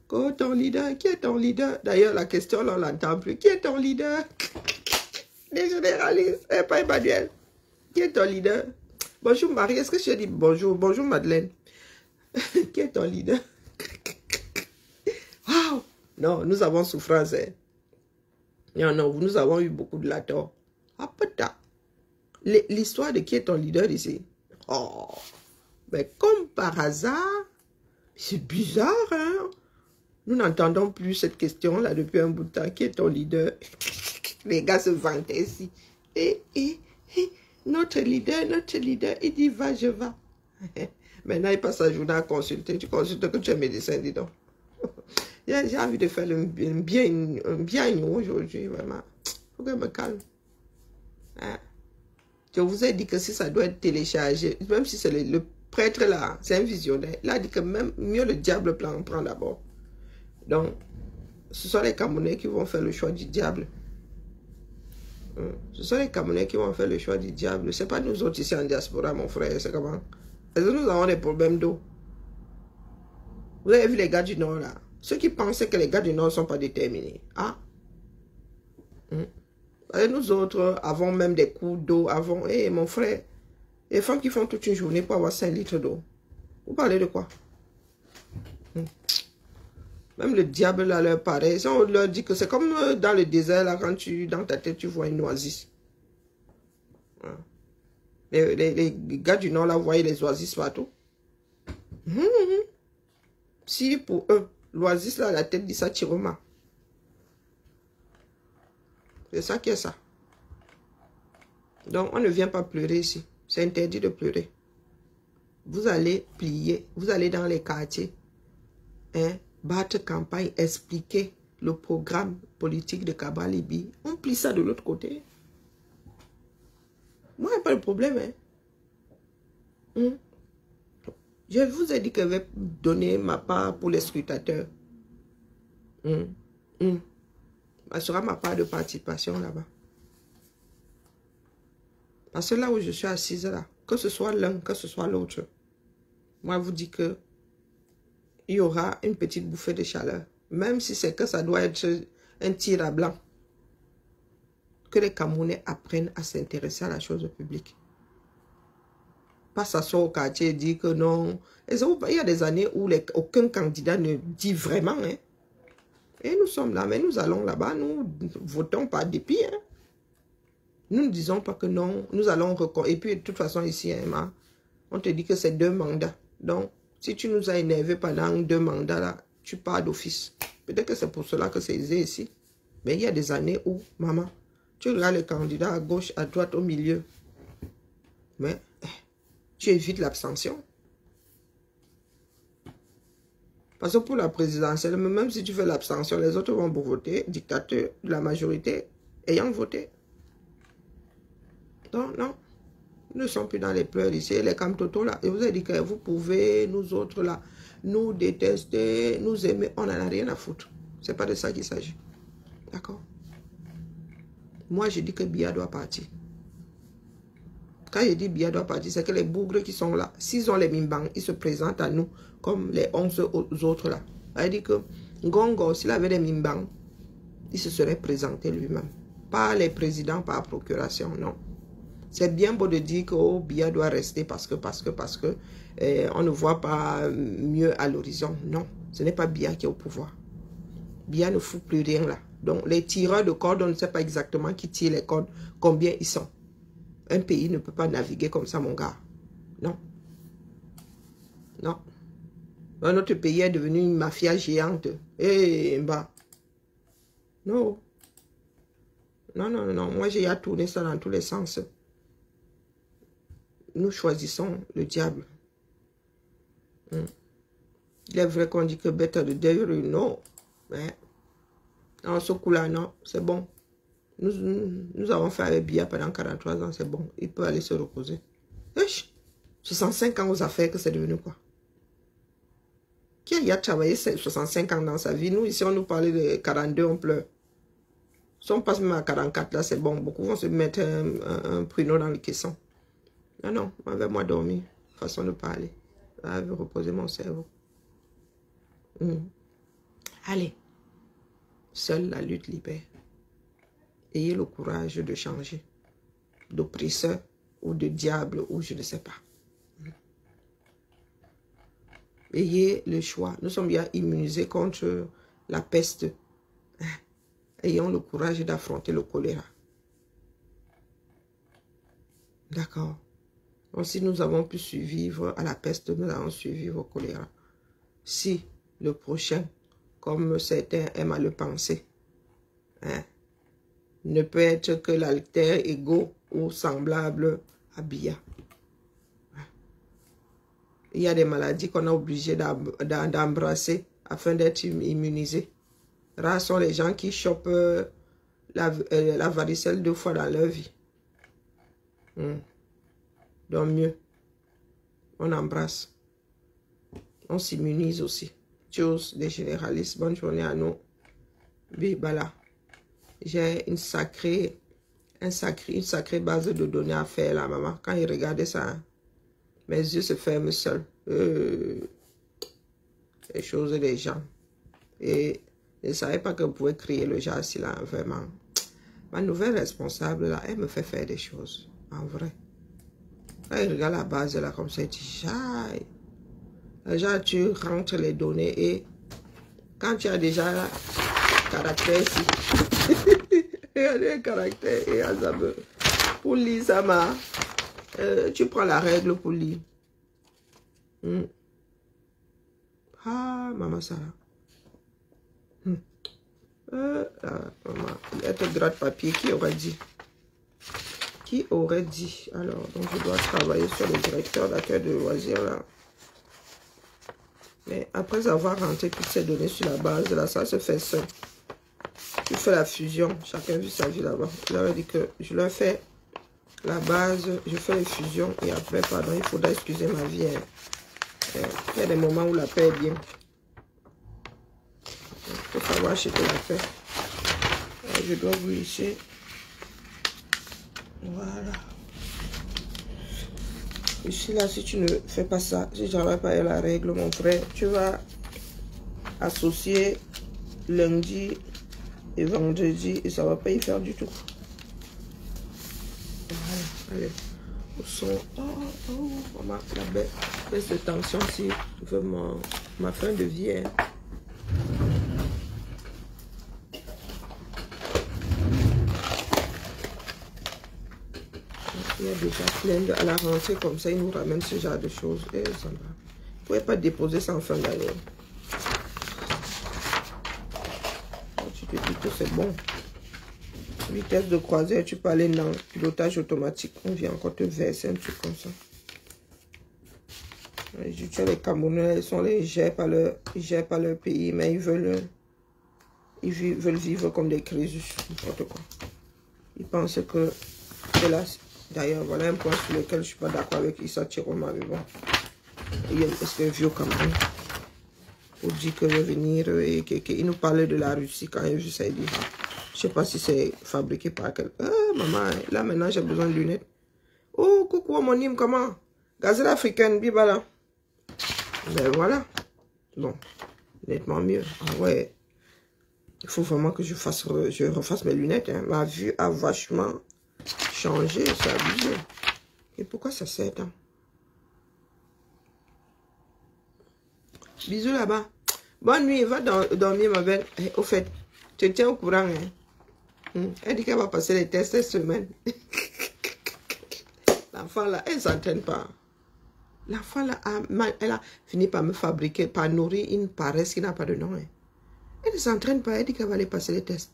[SPEAKER 1] Oh, ton leader, qui est ton leader? D'ailleurs, la question, on ne l'entend plus. Qui est ton leader? Les généralistes, pas Emmanuel. Qui est ton leader? Bonjour Marie, est-ce que je dis bonjour? Bonjour Madeleine. Qui est ton leader? Wow! Non, nous avons souffrance. Hein. Non, non, nous avons eu beaucoup de lator. Ah, putain. L'histoire de qui est ton leader ici? Oh! Mais comme par hasard, c'est bizarre, hein? Nous n'entendons plus cette question-là depuis un bout de temps. Qui est ton leader? Les gars se vantaient ici. Notre leader, il dit va, je vais. Maintenant, il passe sa journée à consulter. Tu consultes que tu es médecin, dis donc. J'ai envie de faire un bien aujourd'hui, vraiment. Il faut que je me calme. Hein? Je vous ai dit que si ça doit être téléchargé, même si c'est le prêtre là, c'est un visionnaire, il a dit que même mieux le diable prend d'abord. Donc, ce sont les Camerounais qui vont faire le choix du diable. Ce sont les Camerounais qui vont faire le choix du diable. Ce n'est pas nous autres ici en diaspora, mon frère. C'est comment? Est-ce que nous avons des problèmes d'eau? Vous avez vu les gars du Nord là? Ceux qui pensaient que les gars du Nord ne sont pas déterminés. Ah? Et nous autres avons même des coups d'eau. Avons, hé mon frère, les femmes qui font toute une journée pour avoir 5 litres d'eau. Vous parlez de quoi? Même le diable là leur paraît. Si on leur dit que c'est comme dans le désert là, quand dans ta tête tu vois une oasis. Les gars du Nord là, voyaient les oasis partout. Si pour eux, l'oasis là, la tête dit ça, Chiroma. C'est ça qui est ça. Donc on ne vient pas pleurer ici. C'est interdit de pleurer. Vous allez plier. Vous allez dans les quartiers. Hein? Battre campagne, expliquer le programme politique de Cabral Libi. On plie ça de l'autre côté. Moi, il n'y a pas de problème. Hein? Je vous ai dit que je vais donner ma part pour les scrutateurs. Ça sera ma part de participation là-bas. Parce que là où je suis assise là, que ce soit l'un, que ce soit l'autre, moi, je vous dis que il y aura une petite bouffée de chaleur. Même si c'est que ça doit être un tir à blanc. Que les Camerounais apprennent à s'intéresser à la chose publique. Pas s'asseoir au quartier et dire que non. Il y a des années où aucun candidat ne dit vraiment. Hein. Et nous sommes là, mais nous allons là-bas, nous votons par dépit. Hein. Nous ne disons pas que non, nous allons... Et puis de toute façon ici, hein, on te dit que c'est 2 mandats. Donc, si tu nous as énervé pendant 2 mandats, là, tu pars d'office. Peut-être que c'est pour cela que c'est aisé ici. Mais il y a des années où, maman, tu regardes les candidats à gauche, à droite, au milieu. Mais tu évites l'abstention. Parce que pour la présidentielle, même si tu fais l'abstention, les autres vont pour voter, dictateur de la majorité ayant voté. Donc, non. Nous ne sommes plus dans les pleurs ici, les camtotos là. Et vous avez dit que vous pouvez, nous autres là, nous détester, nous aimer. On n'en a rien à foutre. Ce n'est pas de ça qu'il s'agit. D'accord? Moi, je dis que Biya doit partir. Quand je dis Biya doit partir, c'est que les bougres qui sont là, s'ils ont les mimbang, ils se présentent à nous comme les 11 autres là. Elle dit que Ngongo, s'il avait des mimbang, il se serait présenté lui-même. Pas les présidents par procuration, non. C'est bien beau de dire que oh, Biya doit rester parce que on ne voit pas mieux à l'horizon. Non, ce n'est pas Biya qui est au pouvoir. Biya ne fout plus rien là. Donc les tireurs de cordes, on ne sait pas exactement qui tire les cordes, combien ils sont. Un pays ne peut pas naviguer comme ça, mon gars. Non. Non. Notre pays est devenu une mafia géante. Eh, bah. Non. Non, non, non. Moi, j'ai à tourner ça dans tous les sens. Nous choisissons le diable. Il est vrai qu'on dit que better the devil, non. Mais dans ce coup-là, non, c'est bon. Nous avons fait avec Biya pendant 43 ans, c'est bon. Il peut aller se reposer. 65 ans aux affaires, que c'est devenu quoi? Qui a travaillé 65 ans dans sa vie? Nous, ici, on nous parlait de 42, on pleure. Si on passe même à 44, là, c'est bon. Beaucoup vont se mettre un pruneau dans le caisson. Non, non, avec-moi dormir. Façon de parler. Je vais reposer mon cerveau. Allez. Seule la lutte libère. Ayez le courage de changer. D'oppresseur ou de diable ou je ne sais pas. Ayez le choix. Nous sommes bien immunisés contre la peste. Ayons le courage d'affronter le choléra. D'accord. Donc, si nous avons pu survivre à la peste, nous allons survivre au choléra. Si le prochain, comme certains aiment à le penser, ne peut être que l'alter égaux ou semblable à Biya. Il y a des maladies qu'on est obligé d'embrasser afin d'être immunisé. Rares sont les gens qui chopent la varicelle 2 fois dans leur vie. Donc mieux, on embrasse. On s'immunise aussi. Tchuss, des généralistes. Bonne journée à nous. Bibala. J'ai une sacrée base de données à faire là, maman. Quand il regardait ça, hein, mes yeux se ferment seuls. Les choses des gens. Et je ne savais pas que vous pouvez créer le jazz là, vraiment. Ma nouvelle responsable là, elle me fait faire des choses. En vrai. Quand il regarde la base là, comme ça, il dit, jaille. Déjà, tu rentres les données et quand tu as déjà là, caractère ici. Il y a des caractères et Azab. Pour lire ça, tu prends la règle pour lire. Ah, maman Sarah. Maman, lettre gratte papier, qui aurait dit? Qui aurait dit? Alors, donc je dois travailler sur le directeur d'accueil de loisirs là. Mais après avoir rentré toutes ces données sur la base, là, ça se fait seul. Tu fais la fusion. Chacun vit sa vie là-bas. Je leur ai dit que je leur fais la base, je fais les fusions et après, pardon, il faudra excuser ma vie. Il y a des moments où la paix est bien. Il faut savoir acheter la paix. Je dois vous laisser. Voilà. Ici, là, si tu ne fais pas ça, si je n'avais pas la règle, mon frère, tu vas associer lundi et vendredi et ça ne va pas y faire du tout. Voilà, allez. Au son. Oh, maman, la baisse de tension si je veux ma fin de vie. Hein. Il y a déjà plein de... À la rentrée, comme ça, ils nous ramènent ce genre de choses. Et ça va. Vous ne pouvez pas déposer ça en fin d'année. Tu te dis que c'est bon. Vitesse de croisière, tu peux aller dans pilotage automatique. On vient encore te verser un truc comme ça. Tu as les Camerounais, ils gèrent pas leur pays, mais ils veulent vivre comme des crésus, n'importe quoi. Ils pensent que c'est là. D'ailleurs, voilà un point sur lequel je ne suis pas d'accord avec Issa Chiroma, mais bon. Parce que vieux Cameroun, pour dire que veut venir et qu'il nous parlait de la Russie quand il a vu ça, il dit, je ne sais pas si c'est fabriqué par quelqu'un. Ah, maman, là maintenant j'ai besoin de lunettes. Oh, coucou, mon hymne, comment? Gazelle africaine, bibala. Ben voilà. Bon, nettement mieux. Ah ouais. Il faut vraiment que je refasse mes lunettes. Hein. Ma vue a vachement changé, c'est abusé. Et pourquoi ça s'éteint? Bisous là-bas. Bonne nuit, va dormir ma belle. Et, au fait, tu te tiens au courant. Hein? Elle dit qu'elle va passer les tests cette semaine. L'enfant là, elle ne s'entraîne pas. L'enfant là, elle a fini par me fabriquer, par nourrir une paresse qui n'a pas de nom. Hein. Elle ne s'entraîne pas, elle dit qu'elle va aller passer les tests.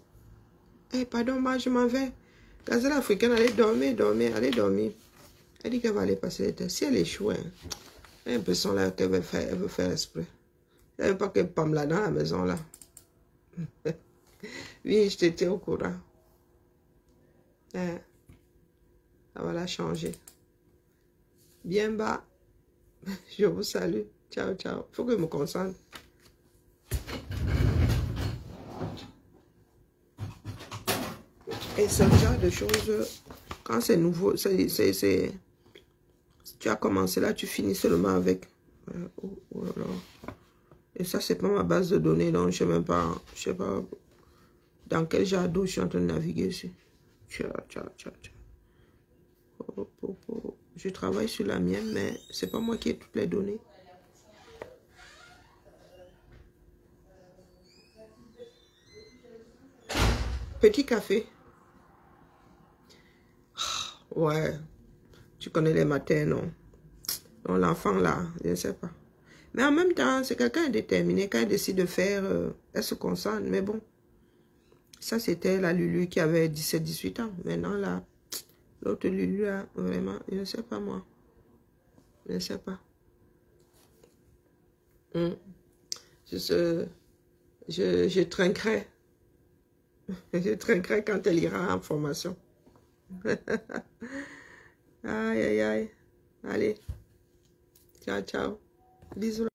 [SPEAKER 1] Eh, pardon, moi je m'en vais. Gazelle africaine, allez dormir, allez dormir. Elle dit qu'elle va aller passer les tests. Si elle échoue, hein, elle a l'impression là qu'elle veut faire, elle veut faire exprès. Elle ne veut pas qu'elle pomme là dans la maison là. Oui, je t'étais au courant. Hein. Ça va la changer. Bien bas. Je vous salue. Ciao, ciao. Il faut que je me concentre. Et c'est le genre de choses, quand c'est nouveau, tu as commencé là, tu finis seulement avec. Oh là là. Et ça, c'est pas ma base de données, donc je sais pas dans quel genre d'eau je suis en train de naviguer ici. Ciao. Je travaille sur la mienne, mais c'est pas moi qui ai toutes les données. Petit café. Ouais. Tu connais les matins, non? Donc l'enfant là, je ne sais pas. Mais en même temps, c'est quelqu'un de déterminé. Quand elle décide de faire, elle se concentre. Mais bon, ça c'était la Lulu qui avait 17-18 ans. Maintenant là, l'autre Lulu là, vraiment, je ne sais pas moi. Je ne sais pas. Je trinquerai. Je trinquerai quand elle ira en formation. Aïe. Allez. Ciao. Bisous.